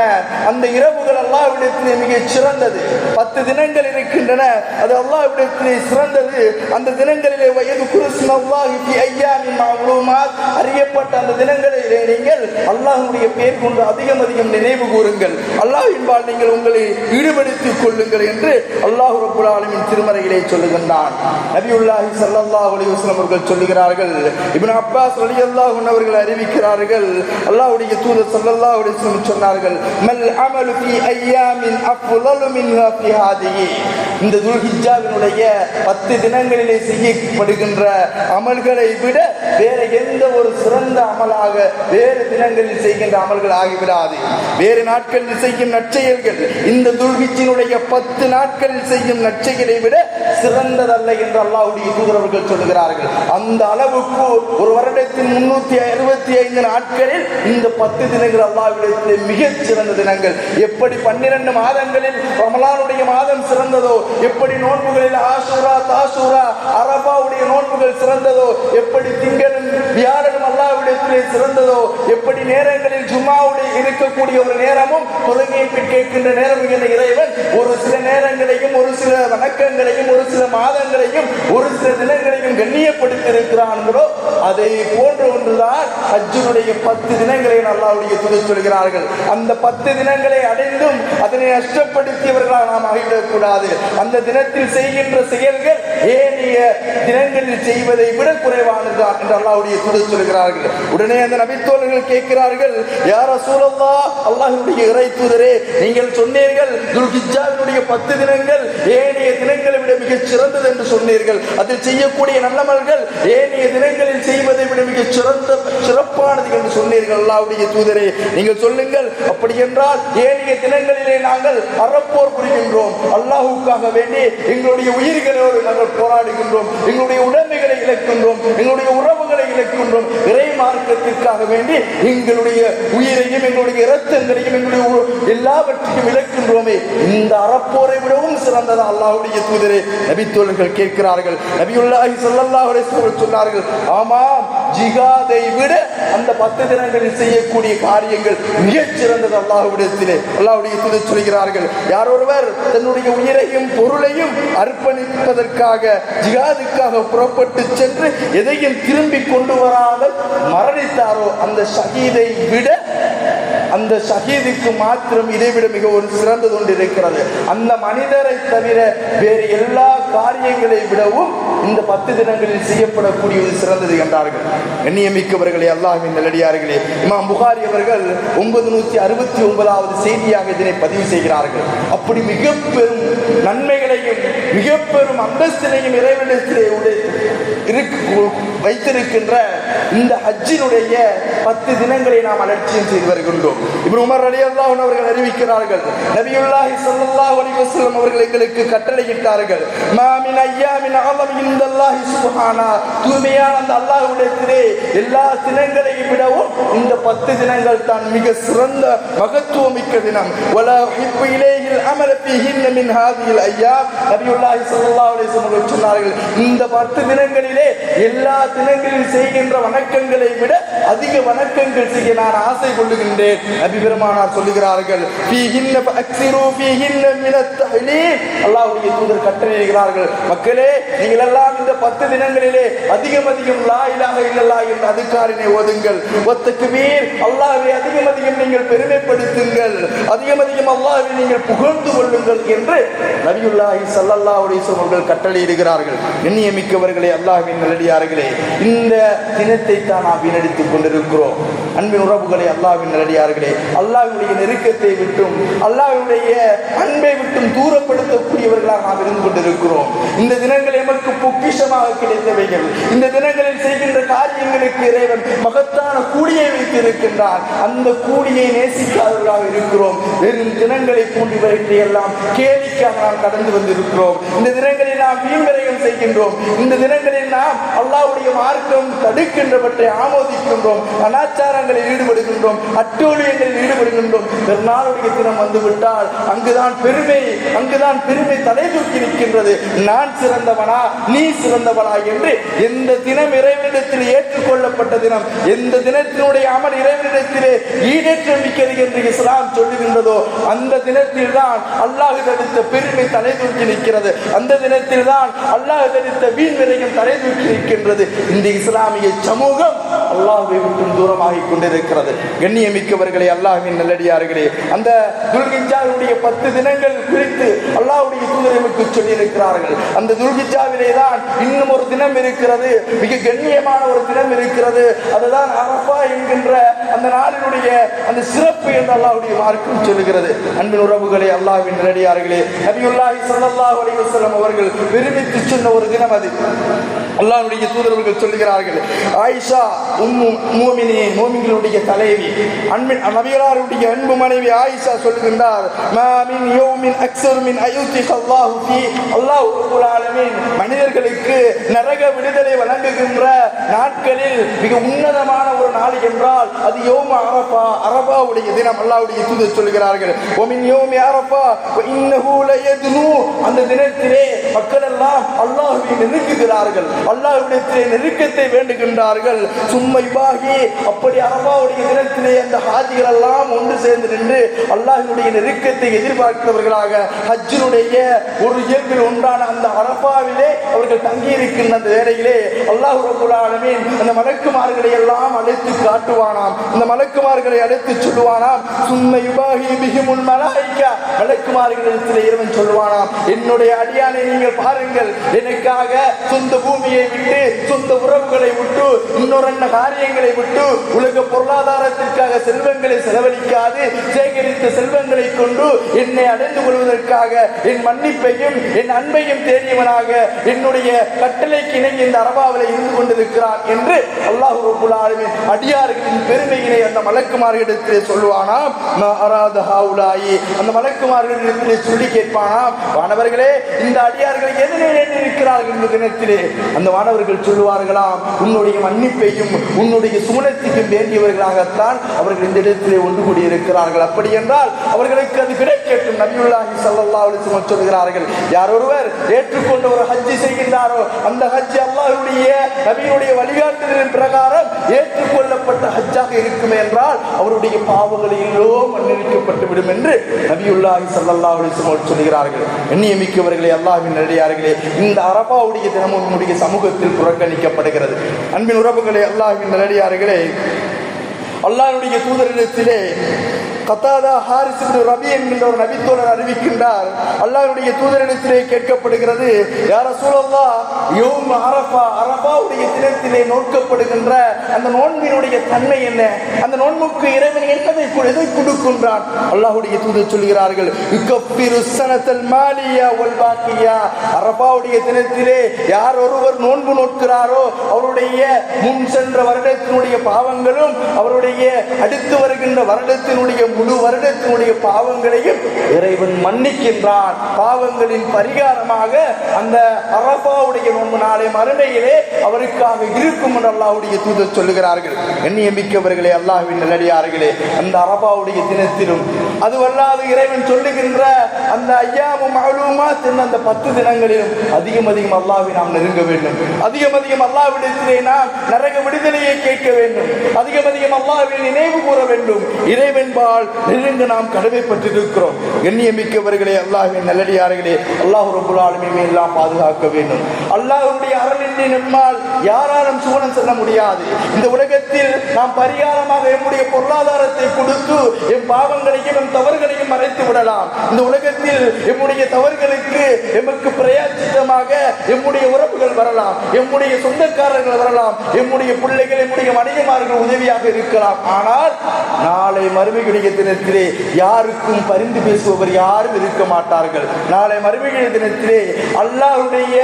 அந்த இரவுகள் அல்லாஹ்விடத்திலே மிக சிறந்தது. 10 தினங்கள் இருக்கின்றன, அது அல்லாஹ்விடத்திலே சிறந்தது. அந்த தினங்களிலே வயதுகுருஸ்மல்லாஹி ஃபி அய்யாமின் மஅலூமாத், அறியப்பட்ட அந்த தினங்களிலே நீங்கள் அல்லாஹ்வுடைய பெயர் கொண்டு அதிகம் நினைவு கூறுங்கள், அல்லாஹ்வின்பால் நீங்கள் உங்களை ஈடுபடுத்திக் கொள்ளுங்கள் என்று அல்லாஹ் ரப்பல் ஆலமீன் திருமறையிலே சொல்லுகின்றான். நபியுல்லாஹி ஸல்லல்லாஹு அலைஹி வஸல்லம் அவர்கள் சொல்லுகிறார்கள், இப்னு அப்பாஸ் ரலியல்லாஹு அன்ஹு அவர்கள் அறிவிக்கிறார்கள், அல்லாஹ்வுடைய தூதர் ஸல்லல்லாஹு அலைஹி வஸல்லம் சொன்னார்கள், மல் அமலு ஃபீ அய்யாமின் அஃலலு மின்ஹா ஃபீ ஹாதிஹி. இந்த துல்ஹிஜ்ஜாவினுடைய 10 தினங்களிலே செய்யப்படுகின்ற அமல்களை விட வேற எந்த ஒரு சிறந்த அமலாக வேறு தினங்களில் செய்கின்ற அமல்கள் ஆகிவிடாது. வேறு நாட்களில் செய்யும் நற்செயல்கள் இந்த துல்ஹிஜ்ஜினுடைய 10 நாட்களில் செய்யும் நற்செயலை விட சிறந்ததல்ல என்று அல்லாஹ்வுடைய தூதர் அவர்கள் சொல்லுகிறார்கள். அந்த அளவுக்கு ஒரு வருடத்தின் 365 நாட்களில் இந்த 10 தினங்கள் அல்லாஹ்விடத்திலே மிகச் சிறந்த தினங்கள். எப்படி 12 மாதங்களில் ரமலானுடைய மாதம் சிறந்ததோ, எப்படி நோன்புகளில் ஆஷூரா, தாஷூரா, அரபாவுடைய நோன்புகள் சிறந்ததோ, எப்படி திங்களும் வியாழனும் அல்லாஹ்விடத்திலே சிறந்ததோ, எப்படி நேரங்களில் ஜும்மாவுடைய இருக்கக்கூடிய ஒரு நேரமும் தொழுகையை கேட்கின்ற நேரம் என்ற இறைவன் ஒரு சில நேரங்களையும் ஒரு சில வணக்கங்களையும் ஒரு சில மாதங்களையும் ஒரு சில தினங்களையும் கண்ணியப்படுத்தியிருக்கிறார்களோ அதை போன்ற ஒன்றுதான் ஹஜ்ஜுடைய 10 தினங்களை அல்லாஹ்வுடைய தூதர் சொல்கிறார்கள். அந்த 10 தினங்களை அடைந்தும் அதனை நஷ்டப்படுத்தியவர்களாக நாம் ஆகிவிடக்கூடாது. அந்த தினத்தில் செய்கின்ற செயல்கள் ஏனைய தினங்களில் செய்வதை விட குறைவானதுதான் என்று அல்லாஹ்வுடைய தூதர் சொல்கிறார்கள். உடனே அந்த நபித்தோழர்கள் கேட்கிறார்கள், யா ரசூலல்லாஹ், அல்லாஹ்வுடைய இறை தூதரே, நீங்கள் சொன்னீர்கள் துல்ஹிஜ்ஜாவினுடைய 10 தினங்கள் ஏனைய தினங்களை விட மிகச் சிறந்தது என்று சொன்னீர்கள். அதில் செய்யக்கூடிய நல்லமல்கள் ஏனைய தினங்களில் செய்வதை விட மிகச் சிறப்பானது என்று சொன்னீர்கள். அல்லாஹ்வுடைய தூதரே, நீங்கள் சொல்லுங்கள், அப்படி என்றால் ஏனைய தினங்களிலே நாங்கள் அறப்போர் புரிகின்றோம், அல்லாஹ்வுக்காக வேண்டி எங்களுடைய உயிர்களோடு நாங்கள் போராடுகின்றோம், எங்களுடைய உடைமைகளை இழக்கின்றோம், எங்களுடைய உறவுகளை இழக்கின்றோம், இறை மார்க்கத்திற்காக வேண்டி எங்களுடைய உயிரையும் எங்களுடைய இரத்தங்களையும் எங்களுடைய எல்லாவற்றையும் இழக்கின்றோமே, இந்த அறப்போரை விடவும் சிறந்ததா அல்லாஹ்வுடைய தூதரே? நபித்தோழர்கள் கேட்கிறார்கள். நபியுல்லாஹி ஸல்லல்லாஹு அலைஹி வஸல்லம் சொன்னார்கள், ஆமாம், ஜிஹாதை விட அந்த 10 தினங்களில் செய்யக்கூடிய காரியங்கள் மிகச் சிறந்தது அல்லாஹ்விடத்திலே. அல்லாஹ்வுடைய தூதர் சொல்கிறார்கள், யார் ஒருவர் தன்னுடைய உயிரையும் பொருளையும் அர்ப்பணிப்பதற்காக ஜிஹாதுக்காக புறப்பட்டு சென்று எதையும் திரும்பி கொண்டு வராமல் மரணித்தாரோ அந்த ஷஹீதை விட, அந்த ஷஹீதுக்கு மாத்திரம் இதைவிட மிக ஒரு சிறந்தது ஒன்று இருக்கிறது. அந்த மனிதரை தவிர வேறு எல்லா காரியங்களை விடவும் இந்த 10 தினங்களில் செய்யப்படக்கூடியது சிறந்தது என்றார்கள். எண்ணியமிக்கவர்களே, அல்லாஹ்வின் நல்லடியார்களே, இமாம் புகாரி அவர்கள் 969வது செய்தியாக இதனை பதிவு செய்கிறார்கள். அப்படி மிக பெரும் நன்மைகளையும் மிக பெரும் அந்தஸ்தினையும் இறைவனிடத்திலே வைத்திருக்கின்ற இந்த ஹஜ்ஜினுடைய 10 தினங்களை நாம் அலட்சியம் செய்து வருகின்றோம். இப்னு உமர் ரலியல்லாஹு அன்ஹு அவர்கள் அறிவிக்கிறார்கள், நபியுல்லாஹி ஸல்லல்லாஹு அலைஹி வஸல்லம் அவர்கள் எங்களுக்கு கட்டளையிட்டார்கள், மா மின் அய்யாமின் அஸம் இன்தல்லாஹி சுப்ஹானா, தூய்மையான அந்த அல்லாஹ்விடத்திலே எல்லா தினங்களையும் விடவும் இந்த 10 தினங்கள் தான் மிக சிறந்த மகத்துவமிக்க தினம். வலா ஹிப்பு இலைஹில் அமல் ஃபீஹின் மின் ஹாதிஹில் அய்யாம், நபியுல்லாஹி ஸல்லல்லாஹு அலைஹி வஸல்லம் சொன்னார்கள், இந்த 10 தினங்களிலே எல்லா தினங்களில் செய்கின்ற வணக்கங்களை விட அதிக வணக்கங்கள் செய்ய நான் ஆசை கொள்ளுகின்றேன். நபி பெருமானார் சொல்லுகிறார்கள், அல்லாஹ்வுடைய தூதர் கட்டளையிடுகிறார்கள், மக்களே நீங்கள் எல்லாம் இந்த 10 தினங்களிலே அதிகம் அதிகம் லா இலாஹ இல்லல்லாஹ் என்ற அதுகாரினை ஓதுங்கள். வத்தக்பீர், அல்லாஹ்வை அதிகம் அதிகம் நீங்கள் பெருமைப்படுத்துங்கள், அதிகம் அதிகம் அல்லாஹ்வை நீங்கள் புகழ்ந்து கொள்ளுங்கள் என்று நபியுல்லாஹி ஸல்லல்லாஹு அலைஹி வஸல்லம் அவர்கள் கட்டளையிடுகிறார்கள். எண்ணியமிக்கவர்களே, அல்லாஹ்வின் நல்லடியார்களே, இந்த தினத்தை தான் நாம் வீணடித்துக் கொண்டிருக்கிறோம். அன்பின் உறவுகளே, அல்லாஹ்வின் நல்லடியார்களே, அல்லாஹ்வுடைய நெருக்கத்தை விட்டும் அல்லாஹ்வுடைய அன்பை விட்டும் தூரப்படுத்தக்கூடியவர்களாக நாம் இருந்து கொண்டிருக்கிறோம். இந்த தினங்கள் எமக்கு பொக்கிஷமாக கிடைத்தவைகள். இந்த தினங்களில் செய்கின்ற காரியங்களுக்கு இறைவன் மகத்தான கூலியை வைத்திருக்கின்றான். அந்த கூலியை நேசிக்காதவர்களாக இருக்கிறோம். வெறும் தினங்களை பூண்டிவற்றை எல்லாம் கேலிக்காக நாம் கடந்து வந்திருக்கிறோம். இந்த தினங்களில் நாம் வீண்விரயம் செய்கின்றோம். இந்த தினங்களில் நாம் அல்லாஹ்வுடைய மார்க்கம் தடுக்கின்றவற்றை ஆமோதிக்கின்றோம். அனாச்சாரங்களில் ஈடுபடுகின்றோம், அட்டூழியங்களில் ஈடுபடுகின்றோம். பெருநாளுடைய தினம் வந்துவிட்டால் அங்குதான் பெருமை தலை தூக்கி நிற்கின்றது. நான் சிறந்தவனா, நீ சிறந்தவனா என்று எந்த தினம் இறைவனிடத்தில் ஏற்றுக்கொள்ளப்பட்ட தினம், எந்த தினத்தினுடைய அமல் இறைவனிடத்திலே ஈடேற்றம் மிக்கது என்று இஸ்லாம் சொல்லுகின்றதோ அந்த தினத்தில் தான் அல்லாஹ் தடுத்த பெருமை தலை தூக்கி நிற்கிறது. அந்த தினத்தில் தான் அல்லாஹ் தடுத்த வீண் விரயம் தலை தூக்கி நிற்கின்றது. இந்த இஸ்லாமிய சமூகம் அல்லாஹ்வை விட்டு தூரமாகிக் கொண்டிருக்கிறது. கண்ணியமிக்கவர்களே, அல்லாஹ்வின் நல்லடியார்களே, அந்த துல்ஹிஜ்ஜாவுடைய 10 தினங்கள் குறித்து அல்லாஹ்வுடைய தூதர் நமக்கு சொல்லி இருக்கிறார்கள். அந்த துல்ஹிஜ்ஜாவிலே தான் இன்னும் ஒரு தினம் இருக்கிறது, மிக கண்ணியமான ஒரு தினம் இருக்கிறது. அதுதான் அரஃபா என்கின்ற அந்த நாளினுடைய அந்த சிறப்பு என்று அல்லாஹ்வுடைய மார்க்கம் சொல்லுகிறது. அன்பின் உறவுகளே, அல்லாஹ்வின் நல்லடியார்களே, நபியுல்லாஹி ஸல்லல்லாஹு அலைஹி வஸல்லம் அவர்கள் விரும்பித்து சொன்ன ஒரு தினம் அது. அல்லாஹ்வுடைய தூதர்கள் சொல்லுகிறார்கள், ஆயிஷா உம்மு மூமினீன், மூமின்களுடைய தலைவி, அன்பின் நபிகளாருடைய அன்பு மனைவி ஆயிஷா சொல்லுகின்றார், மா மின் யௌமின் அக்ஸர் மின் அயுதி அல்லாஹு ஃபீ, அல்லாஹ் ரப்பல் ஆலமீன் மனிதர்களுக்கு நரக விடுதலை வழங்குகின்ற நாட்களில் மிக உன்னதமான ஒரு நாள் என்றால் அது யௌம அரஃபா, அரஃபாவுடைய தினம். அல்லாஹ்வுடைய தூதர் சொல்கிறார்கள், வ மின் யௌமி அரஃபா வ இன்னஹு லயதுனு, அந்த தினத்திலே மக்கள் எல்லாம் அல்லாஹ்வை நெருங்குகிறார்கள், அல்லாஹ்விடத்திலே நெருக்கத்தை வேண்டுகின்றார்கள். சும்மைபாகி, அப்படி அரஃபாவுடைய தினத்திலே அந்த ஹாஜிகள் எல்லாம் ஒன்று சேர்ந்து நின்று அல்லாஹ்வுடைய நெருக்கத்தை எதிர்பார்க்கிறவர்களாக ஹஜ்ஜினுடைய ஒரு இயல்பில் ஒன்றான அந்த அரஃபாவிலே அவர்கள் தங்கியிருக்கின்ற அந்த வேளையிலே அல்லாஹ் ரப்பல் ஆலமீன் அந்த மலக்குமார்களை எல்லாம் அழைத்து காட்டுவானாம். அந்த மலக்குமார்களை அழைத்து சொல்லுவானாம், சும்மைபாகி பிஹிமுல் மலாயிகா, மலக்குமார்களிடத்திலே இறைவன் சொல்லுவானாம், என்னுடைய அடியானை நீங்கள் பாருங்கள், எனக்காக சொந்த பூமியை விட்டு, சொந்த உறவுகளை விட்டு, இன்னொரு காரியங்களை விட்டு, உலக பொருளாதாரத்திற்காக செல்வங்களை செலவழிக்காது சேகரித்த செல்வங்களை கொண்டு என்னை அடைந்து கொள்வதற்காக என் மன்னிப்பையும் என் அன்பையும் தேடியவனாக என்னுடைய கட்டளைக்கு இணங்கி இந்த அரபாவிலே இருந்து கொண்டிருக்கிறான் என்று அல்லாஹ் ரப்பல் ஆலமீன் அடியார்களின் பெருமையினை அந்த மலக்குமார்களிடத்திலே சொல்லுவானாம். அந்த மலக்குமார்களிடத்திலே சொல்லி கேட்பானாம், வானவர்களே, இந்த அடியார்களை எதிரே இருக்கிறார்கள் இந்த தினத்திலே. அந்த வானவர்கள் சொல்லுவார்களாம், உன்னுடைய மன்னிப்பையும் உன்னுடைய சுமணத்துக்கும் வேண்டியவர்களாகத்தான் அவர்கள் இந்த இடத்திலே ஒன்று கூடியிருக்கிறார்கள். அப்படி என்றால் அவர்களுக்கு அது கிடைக்கட்டும். நபியுல்லாஹி ஸல்லல்லாஹு அலைஹி வஸல்லம் சொல்கிறார்கள், யார் ஒருவர் ஏற்றுக்கொண்ட ஒரு ஹஜ்ஜி செய்கின்றாரோ அந்த ஹஜ்ஜி அல்லாஹ்வுடைய நபியுடைய வழிகாட்டுதலின் பிரகாரம் ஏற்றுக்கொள்ளப்பட்ட ஹஜ்ஜாக இருக்குமே என்றால் அவருடைய பாவங்கள் எல்லோரும் மன்னிக்கப்பட்டு விடும் என்று நபியுல்லாஹி ஸல்லல்லாஹு அலைஹி வஸல்லம் சொல்கிறார்கள். எண்ணியமிக்கவர்களே, அல்லாஹ்வின் நல்லடியார்களே, இந்த அரஃபாவுடைய தினமும் நம்முடைய சமூகத்தில் புறக்கணிக்கப்படுகிறது. அன்பின் உறவுகளே, அல்லாஹ்வின் நல்லடியார்களே, அல்லாஹ்வுடைய தூதரிடத்திலே கத்தாதா ஹாரிஸ் இப்னு ரபி என்கின்ற ஒரு நபித்தோழர் அறிவிக்கின்றார், அல்லாஹ்வுடைய தூதரிடத்திலே கேட்கப்படுகிறது, யா ரசூலல்லாஹ், யௌம் அரஃபா, அரஃபாவுடைய தினத்திலே நோக்கப்படுகின்ற அந்த நோன்பினுடைய தன்மை என்ன? அந்த நோன்புக்கு இறைவன் எதை கொடுக்கின்றான்? அல்லாஹ்வுடைய தூதர் சொல்கிறார்கள், யுகஃபிரு ஸனத்தல் மாலியா வல் பாக்கியா, அரஃபாவுடைய தினத்திலே யார் ஒருவர் நோன்பு நோக்கிறாரோ அவருடைய முன் சென்ற வருடத்தினுடைய பாவங்களும் அவருடைய அடுத்து வருகின்ற வருடத்தினுடைய முழு வருடத்தினுடைய பாவங்களையும் இறைவன் மன்னிக்கின்றான். பாவங்களின் பரிகாரமாக அந்த அரபாவுடைய நோன்பு நாளை மறுமையிலே அவருக்காக இருக்கும் என்று அல்லாஹ்வுடைய தூதர் சொல்லுகிறார்கள். எண்ணியமிக்கவர்களே, அல்லாஹ்வின் நல்லடியார்களே, அந்த அரபாவுடைய தினத்திலும் அதுவல்லாது இறைவன் சொல்லுகின்ற அந்த ஐயாமு மஅலூமாத் என்ற அந்த 10 தினங்களிலும் அதிகம் அல்லாஹ்வை நாம் நெருங்க வேண்டும். அதிகம் அல்லாஹ்விடத்திலே நாம் நரக விடுதலையை கேட்க வேண்டும். அதிகம் அல்லாஹ்வை நினைவு கூற வேண்டும். இறைவன்பால் நெருங்க நாம் கடமைப்பட்டிருக்கிறோம். எண்ணியமிக்கவர்களே, அல்லாஹ்வின் நல்லடியார்களே, அல்லாஹ் ரப்பல் ஆலமீன் எல்லாம் பாதுகாக்க வேண்டும். அல்லாஹ்வுடைய அருளின்றி நம்மால் யாராலும் சுவனம் செல்ல முடியாது. இந்த உலகத்தில் நாம் பரிகாரமாக நம்முடைய பொருளாதாரத்தை கொடுத்து எம் பாவங்களையும் எம் தவறுகளையும் மறைத்து விடலாம். இந்த உலகத்தில் நம்முடைய தவறுகளுக்கு எமக்கு பிரயாச்சித்தமாக நம்முடைய உறவுகள் வரலாம், நம்முடைய சொந்தக்காரர்கள் வரலாம், நம்முடைய பிள்ளைகள், நம்முடைய மனைவிமார்கள் உதவியாக இருக்கலாம். ஆனால் நாளை மறுமையுடைய தினத்திலே யாருக்கும் பரிந்து பேசுபவர் யாரும் இருக்க மாட்டார்கள். நாளை மறுமையுடைய தினத்திலே அல்லாஹ்வுடைய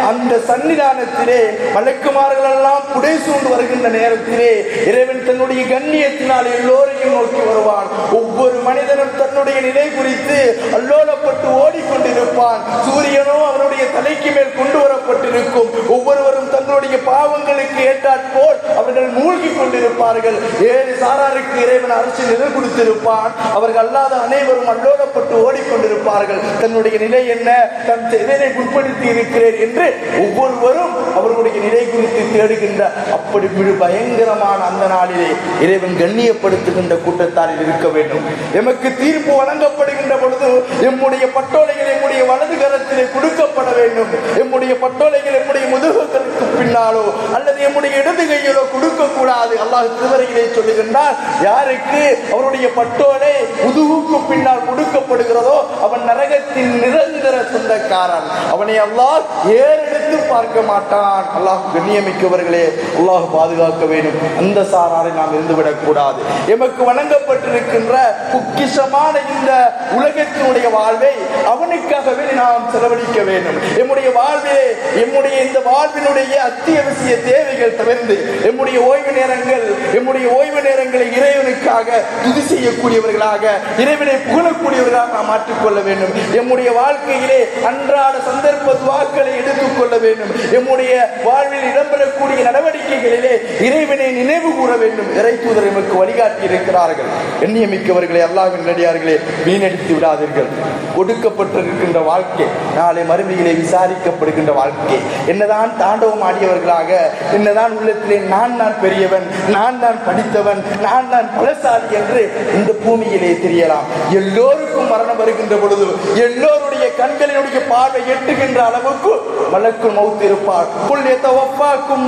அந்த சன்னிதானத்திலே மலக்குமார்கள் எல்லாம் புடை சூழ்ந்து வருகின்ற நேரத்திலே இறைவன் தன்னுடைய கண்ணியத்தினால் எல்லோரையும் நோக்கி வருவான். ஒவ்வொரு மனிதனும் தன்னுடைய நிலை குறித்து அல்லோலப்பட்டு ஓடிக்கொண்டிருப்பான். சூரியனோ அவனுடைய தலைக்கு மேல் கொண்டு வரப்பட்டிருக்கும். ஒவ்வொருவரும் தங்களுடைய பாவங்களுக்கு ஏற்றாற்போல் அவர்கள் மூழ்கி கொண்டிருப்பார்கள். 7 சாராருக்கு இறைவன் அரசு நிழல் கொடுத்திருப்பான். அவர்கள் அல்லாத அனைவரும் அல்லோலப்பட்டு ஓடிக்கொண்டிருப்பார்கள். தன்னுடைய நிலை என்ன, தன் எதனை உட்படுத்தி இருக்கிறேன் என்று ஒவ்வொருவரும் அவர்களுடைய நிலை குறித்து தேடுகின்ற அப்படி பயங்கரமான அந்த நாளிலே இறைவன் கண்ணியப்படுத்துகின்ற கூட்டத்தாரில் இருக்க வேண்டும். எமக்கு தீர்ப்பு வழங்கப்படுகின்ற பொழுது எம்முடைய பட்டோலைகள் எம்முடைய வலது கரத்திலே கொடுக்கப்பட வேண்டும். எம்முடைய பட்டோலைகள் எம்முடைய முதுகுகளுக்கு பின்னாலோ அல்லது எம்முடைய இடது கையிலோ கொடுக்க கூடாது. அல்லாஹ் திருமறையிலே சொல்லுகின்றார், யாருக்கு அவருடைய பட்டோலை முதுகுக்கு பின்னால் கொடுக்கப்படுகிறதோ அவன் நரகத்தின் நிரந்தர சொந்தக்காரன். அவனை அல்லாஹ் ஏறெடுத்து பார்க்க மாட்டான். அல்லாஹ் கண்ணியமிக்கவர்களே, அல்லாஹ் பாதுகாக்க வேண்டும். அந்த சாராரை நாம் இருந்துவிடக் கூடாது. எமக்கு வழங்கப்பட்டிருக்கின்ற பொக்கிஷமான இந்த உலகத்தினுடைய வாழ்வை அவனுக்காகவே நாம் செலவழிக்க வேண்டும். எம்முடைய வாழ்விலே எம்முடைய இந்த வாழ்வினுடைய அத்தியாவசிய தேவைகள் தவிர்த்து எம்முடைய ஓய்வு நேரங்களை இறைவனுக்காக துதி செய்யக்கூடியவர்களாக, இறைவனை புகழக்கூடியவர்களாக நாம் மாற்றிக்கொள்ள வேண்டும். எம்முடைய வாழ்க்கையிலே அன்றாட சந்தர்ப்ப துவாக்களை எடுத்துக்கொள்ள வேண்டும். எம்முடைய வாழ்வில் இடம்பெறக்கூடிய நடவடிக்கைகளிலே இறைவனை நினைவு கூற வேண்டும். இறை தூதர் எமக்கு வழிகாட்டி இருக்கிறார்கள். எண்ணியமிக்கவர்களே, அல்லாஹ்வின் நல்லடியார்களே, வீணடித்து விடாதீர்கள். கொடுக்கப்பட்டிருக்கின்ற வாழ்க்கை நாளை மறுமையிலே விசாரிக்கப்படுகின்ற வாழ்க்கை. என்னதான் தாண்டவம் ஆடியவர்களாக, என்னதான் உள்ளத்திலே நான் பெரியவன், நான் படித்தவன், நான் பலசாலி என்று இந்த பூமியிலே தெரியலாம். எல்லோருக்கும் மரணம் வருகின்ற பொழுது எல்லோருடைய கண்களினுடைய பார்வை எட்டுகின்ற அளவுக்கு மலக்குல் மௌத் இருப்பார்.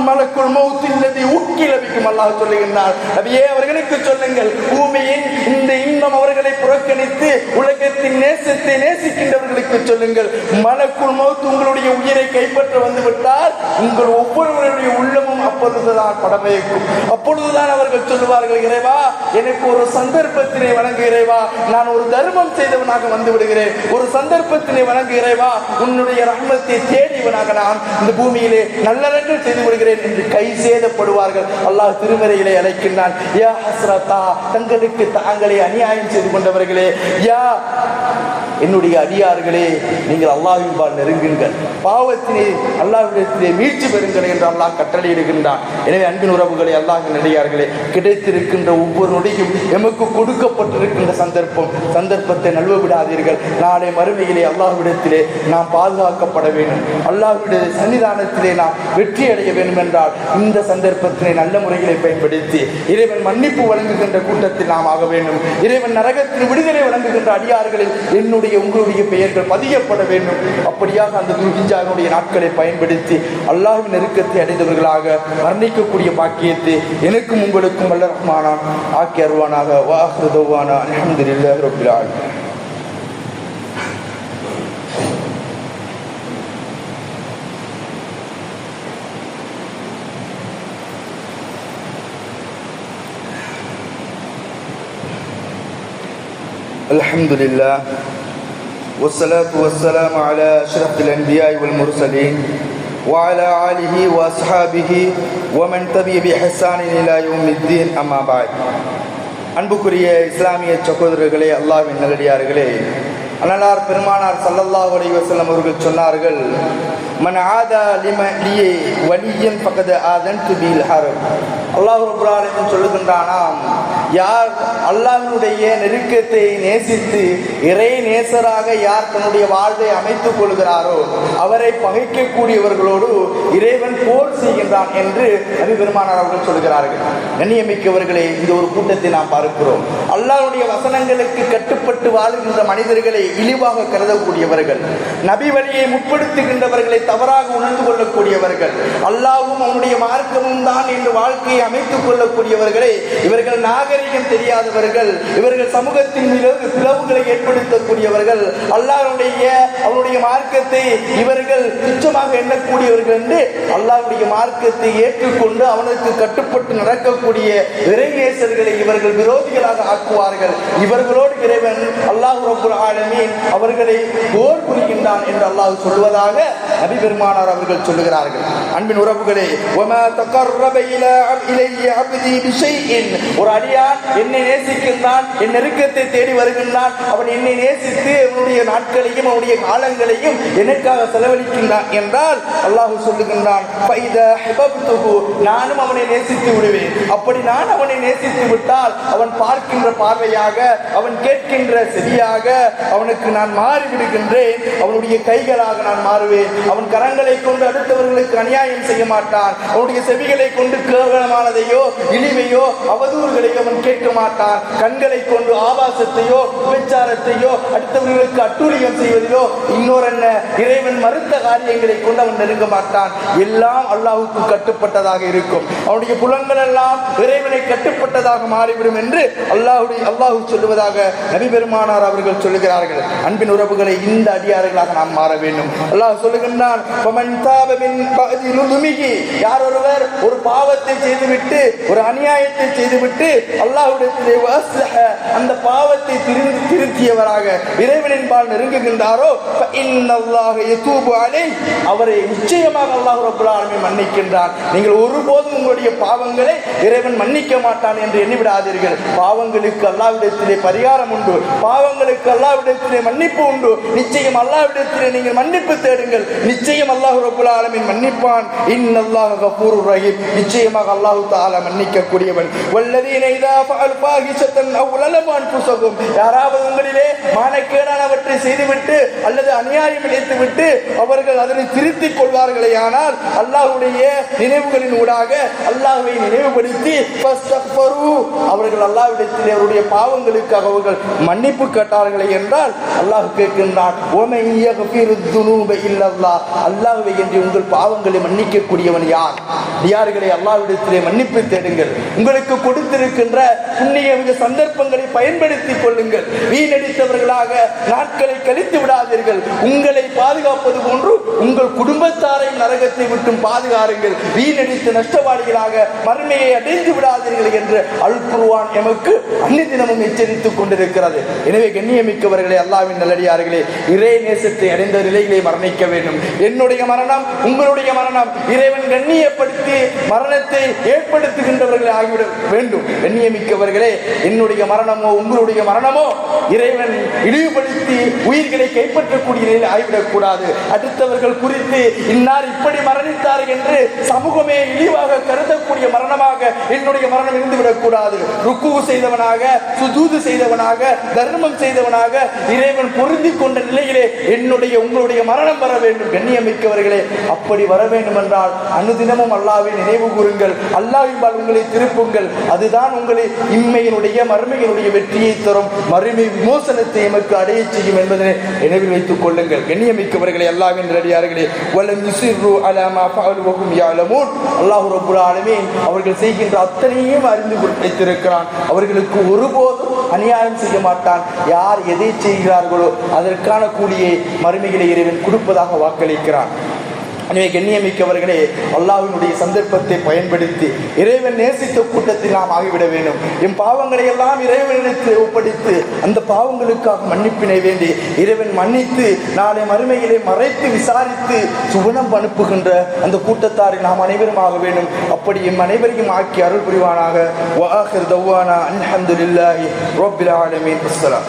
மலக்குல் மௌத் இல்லதி உக்கிலபிக்கும் அல்லாஹ் சொல்லுகின்றார். நபியே, அவர்களுக்கு சொல்லுங்கள், பூமியின் இந்த இன்பம் அவர்களை புறக்கணித்து உலகத்தின் நேசத்தை நேசிக்கின்றவர்களுக்கு சொல்லுங்கள், மலக்குல் மௌத் உங்களுடைய உயிரை கைப்பற்ற வந்துவிட்டால் உங்கள் ஒவ்வொருவருடைய உள்ளமும் அப்பொழுதுதான் படமைக்கும். அப்பொழுதுதான் அவர்கள் சொல்லுவார்கள், இறைவா, எனக்கு ஒரு சந்தர்ப்பத்தினை வழங்கு இறைவா, நான் ஒரு தர்மம் செய்தவனாக வந்து விடுகிறேன், ஒரு சந்தர்ப்பத்தினை வழங்கு இறைவா, உன்னுடைய ரஹ்மத்தை தேடியவனாக நான் இந்த பூமியிலே நல்லறங்கள் செய்து விடுகிறேன் என்று கை சேதப்படுவார்கள். அல்லாஹ் திருமறையிலே அழைக்கின்றான், யா ஹஸ்ரதா, தங்களுக்கு தாங்களே அநியாயம் செய்து கொண்டவர்களே, யா என்னுடைய அடியார்களே, நீங்கள் அல்லாஹ்வின்பால் நெருங்குங்கள், பாவத்தினை அல்லாஹ்விடத்திலே மீட்சி பெறுங்கள் என்று அல்லாஹ் கட்டளையிடுகின்றான். எனவே அன்பின் உறவுகளை, அல்லாஹ்வின் அடியார்களே, கிடைத்திருக்கின்ற ஒவ்வொரு நொடியும் எமக்கு கொடுக்கப்பட்டிருக்கின்ற சந்தர்ப்பத்தை நழுவ விடாதீர்கள். நாளை மறுமையிலே அல்லாஹ்விடத்திலே நாம் பாதுகாக்கப்பட வேண்டும். அல்லாஹ்வுடைய சன்னிதானத்திலே நாம் வெற்றி அடைய வேண்டும் என்றால் இந்த சந்தர்ப்பத்தினை நல்ல முறையிலே பயன்படுத்தி இறைவன் மன்னிப்பு வழங்குகின்ற கூட்டத்தில் நாம் ஆக வேண்டும். இறைவன் நரகத்தின் விடுதலை வழங்குகின்ற அடியார்களில் என்னுடைய உங்களுடைய பெயர்கள் பதியப்பட வேண்டும். அப்படியாக அந்த துல்ஹிஜ்ஜாவுடைய நாட்களை பயன்படுத்தி அல்லாஹ்வின் நெருக்கத்தை அடைந்தவர்களாக வர்ணிக்கக்கூடிய பாக்கியத்தை எனக்கும் உங்களுக்கும் வல்ல ரஹ்மானான் ஆக்கி அருள்வானாக. வாஹிரு தஅவானா அல்ஹம்துலில்லாஹி ரப்பில் ஆலமீன். அல்ஹம்துலில்லாஹ் வஸ்ஸலாத்து வஸ்ஸலாமு அலா அஷ்ரஃபில் அன்பியாஇ வல் முர்ஸலீன் وعلى آله وأصحابه ومن تبع بإحسان إلى يوم الدين. أما بعد. அன்புக்குரிய இஸ்லாமிய சகோதரர்களே, அல்லாஹ்வின் நல்லடியார்களே, அன்னலார் பெருமானார் ஸல்லல்லாஹு அலைஹி வஸல்லம் அவர்கள் சொன்னார்கள், மன் ஆதா லிய வலியன் ஃபகத் ஆதன்து பில் ஹர்ப். அல்லாஹ் ரப்பல் ஆலமீன் சொல்லுகின்றானாம், யார் அல்லாஹ்வுடைய நெருக்கத்தை நேசித்து இறை நேசராக யார் தன்னுடைய வாழ்வை அமைத்துக் கொள்கிறாரோ அவரை பகைக்கக்கூடியவர்களோடு இறைவன் போர் செய்கின்றான் என்று நபி பெருமானார் அவர்கள் சொல்கிறார்கள். கண்ணியமிக்கவர்களே, இந்த ஒரு கூட்டத்தை நாம் பார்க்கிறோம். அல்லாஹ்வுடைய வசனங்களுக்கு கட்டுப்பட்டு வாழுகின்ற மனிதர்களை இழிவாக கருதக்கூடியவர்கள், நபி வழியை முற்படுத்துகின்றவர்களை தவறாக உணர்ந்து கொள்ளக்கூடியவர்கள், அல்லாஹ்வும் அவனுடைய மார்க்கமும் தான் என்று வாழ்க்கையை அமைத்துக் கொள்ளக்கூடியவர்களே, இவர்கள் நாகரிகம் தெரியாதவர்கள், இவர்கள் சமூகத்தின் பிளவுகளை ஏற்படுத்தக்கூடியவர்கள், அவனுடைய மார்க்கத்தை இவர்கள் துச்சமாக எண்ணக்கூடியவர்கள் என்று அல்லாஹ்வுடைய மார்க்கத்தை ஏற்றுக்கொண்டு அவனுக்கு கட்டுப்பட்டு நடக்கக்கூடிய இறைநேசர்களை இவர்கள் விரோதிகளாக ஆக்குவார்கள். இவர்களோடு இறைவன் அல்லாஹ் ரப்பல் ஆலமீன் அவர்களை போர் புரிகின்றான் என்று அல்லாஹ் சொல்வதாக நபி பெருமானார் அவர்கள் சொல்லுகிறார்கள். அன்பின் உறவுகளே, வமா தகர்ரப இலைய அப்தி பிஷைஇன், ஒரு அடியான் என்னை நேசிக்கின்றான், என் நெருக்கத்தை தேடி வருகின்றான், அவன் என்னை நேசித்து அவனுடைய நாட்களையும் அவனுடைய காலங்களையும் எனக்காக செலவழிக்கின்றான் என்றால் அல்லாஹ் சொல்லுகின்றான், ஃபைதா ஹிபப்துஹு, நானும் அவனை நேசித்து விடுவேன். அப்படி நான் அவனை நேசித்து விட்டால் அவன் பார்க்கின்ற பார்வையாக, அவன் கேட்கின்ற செவியாக அவனுக்கு நான் மாறிவிடுகின்றேன். அவனுடைய கைகளாக நான் மாறுவேன். அவன் கரங்களை கொண்டு அடுத்தவர்களுக்கு அநியாயம் செய்ய மாட்டான். அவனுடைய செவிகளை கொண்டு கேவலமானதையோ இழிவையோ அவதூறுகளையோ அவன் கேட்க மாட்டான். கண்களை கொண்டு ஆபாசத்தையோ விபச்சாரத்தையோ அடுத்தவர்களுக்கு அட்டூழியம் செய்வதிலோ இன்னொரு இறைவன் மறுத்த காரியங்களை கொண்டு அவன் நெருங்க மாட்டான். எல்லாம் அல்லாஹ்வுக்கு கட்டுப்பட்டதாக இருக்கும். அவனுடைய புலன்கள் எல்லாம் இறைவனை கட்டுப்பட்டதாக மாறிவிடும் என்று அல்லாஹ் சொல்லுவதாக நபி பெருமானார் அவர்கள் சொல்லுகிறார்கள். அன்பின் உறவுகளை, இந்த அடியார்களாக நாம் மாற வேண்டும். அல்லாஹ் சொல்லுகின்றான், யார் ஒருவர் ஒரு பாவத்தை செய்துவிட்டு ஒரு அநியாயத்தை செய்துவிட்டு அல்லாஹ்வுடைய அந்த பாவத்தை திருத்தியவராக இறைவனின் பால் நெருங்குகின்றாரோ அவரை நிச்சயமாக அல்லாஹ் ரப்பல் ஆலமீன் மன்னிக்கின்றான். நீங்கள் ஒருபோதும் உங்களுடைய பாவங்களை இறைவன் மன்னிக்க மாட்டான் என்று எண்ணிவிடாதீர்கள். பாவங்களுக்கு அல்லாஹ்விடத்திலே பரிகாரம் உண்டு, பாவங்களுக்கு அல்லாஹ்விடத்திலே மன்னிப்பு உண்டு. நிச்சயம் அல்லாஹ்விடத்திலே நீங்கள் மன்னிப்பு தேடுங்கள், நிச்சயம் அல்லாஹ் ரப்பல் ஆலமீன் மன்னிப்பான். இன்னல்லாஹ கஃபூருர் ரஹீம், நிச்சயமாக அல்லாஹ் தஆலா மன்னிக்க கூடியவன். வல்லதீன இதா ஃபஅல் ஃபாஹிஷத்தன் அவ் லலமு அன்ஃபுஸஹும், யாராவது உங்களிலே மானக்கேடானவற்றை செய்துவிட்டு அல்லது அநியாயம் இழைத்துவிட்டு அவர்கள் அதனை திருத்திக் கொள்வார்களே ஆனால் அல்லாஹ்வுடைய நினைவுகளின் ஊடாக அல்லாஹ்வை நினைவுபடுத்தி அவர்கள் அல்லாஹ்விடத்திலே அவருடைய பாவங்களுக்காக அவர்கள் மன்னிப்பு கேட்டார்களே என்றால் அல்லாஹ் கேட்கின்றான், அல்லாஹ்வை என்று உங்கள் பாவங்களை மன்னிக்கக்கூடியவன் யார்? யார்களை அல்லாஹ்விடத்திலே மன்னிப்பு தேடுங்கள். உங்களுக்கு கொடுத்திருக்கின்ற புண்ணிய சந்தர்ப்பங்களை பயன்படுத்திக் கொள்ளுங்கள். வீணடித்தவர்களாக நாட்களை கழித்து விடாதீர்கள். உங்களை பாதுகாப்பது போன்று உங்கள் குடும்பத்தாரை நரகத்தை விட்டும் பாதுகாருங்கள். வீணடித்து நஷ்டவாளிகளாக மறுமையை அடைந்து விடாதீர்கள் என்று அல் குர்ஆன் எமக்கு அன்னிதினமும் எச்சரித்துக் கொண்டிருக்கிறது. எனவே கண்ணியமிக்கவர்களே, அல்லாஹ்வின் நல்லடியார்களே, இறை நேசத்தை அடைந்த நிலையிலே மரணிக்க வேண்டும். என்னுடைய மரணம், உங்களுடைய மரணம் இறைவன் கண்ணியப்படுத்தி மரணத்தை ஏற்படுத்துகின்றவர்களே ஆகிவிட வேண்டும். கண்ணியமிக்கவர்களே, என்னுடைய மரணமோ உங்களுடைய மரணமோ இறைவன் இழிவுபடுத்தி உயிர்களை கைப்பற்றக்கூடிய நிலையில் ஆகிவிடக் கூடாது. அடுத்தவர்கள் குறித்து இன்னார் இப்படி மரணித்தார் என்று சமூகமே இழிவாக கருதக்கூடிய மரணமாக என்னுடைய மரணம் இருந்துவிடக் கூடாது. ருக்கு செய்தவனாக, சுஜூது செய்தவனாக, தர்மம் செய்தவனாக இறைவன் பொருந்தி கொண்ட நிலையிலே என்னுடைய உங்களுடைய மரணம் வர வேண்டும். கண்ணியமிக்கவர்களே, அப்படி வர வேண்டும் என்றால் அனுதினமும் அல்லாஹ்வை நினைவு கூறுங்கள், அல்லாஹ்வின்பால் உங்களை திருப்புங்கள். அதுதான் உங்களை இம்மையினுடைய மறுமையினுடைய வெற்றியை தரும், மறுமை விமோசனத்தை எமக்கு அடைய செய்யும் என்பதனை நினைவில் வைத்துக் கொள்ளுங்கள். கண்ணியமிக்கவர்களே, அல்லாஹ்வின் நல்லடியார்களே, வலம் யுஸிரு அலா மா ஃபஅலு வஹும் யஅலமூன், அல்லாஹ் ரப்பல் ஆலமீன் அவர்கள் செய்கின்ற அத்தனையும் அறிந்து வைத்திருக்கிறான். அவர்களுக்கு ஒருபோதும் அநியாயம் செய்ய மாட்டான். யார் எதை செய்கிறார்களோ அதற்கான கூலியை மறுமையிலே இறைவன் கொடுப்பதாக வாக்களிக்கிறான். எனவே கண்ணியமிக்கவர்களே, அல்லாஹ்வினுடைய சந்தர்ப்பத்தை பயன்படுத்தி இறைவன் நேசித்த கூட்டத்தில் நாம் ஆகிவிட வேண்டும். எம் பாவங்களை எல்லாம் இறைவனிடத்தில் ஒப்படைத்து அந்த பாவங்களுக்காக மன்னிப்பினை வேண்டி இறைவன் மன்னித்து நாளை மறுமையிலே மறைத்து விசாரித்து சுவனம் அனுப்புகின்ற அந்த கூட்டத்தாரில் நாம் அனைவரும் ஆக வேண்டும். அப்படி எம் அனைவரையும் ஆக்கி அருள் புரிவானாக. வஆகிர் தவ்வானா அல்ஹம்துலில்லாஹி ரப்பில் ஆலமீன். அஸ்ஸலாம்.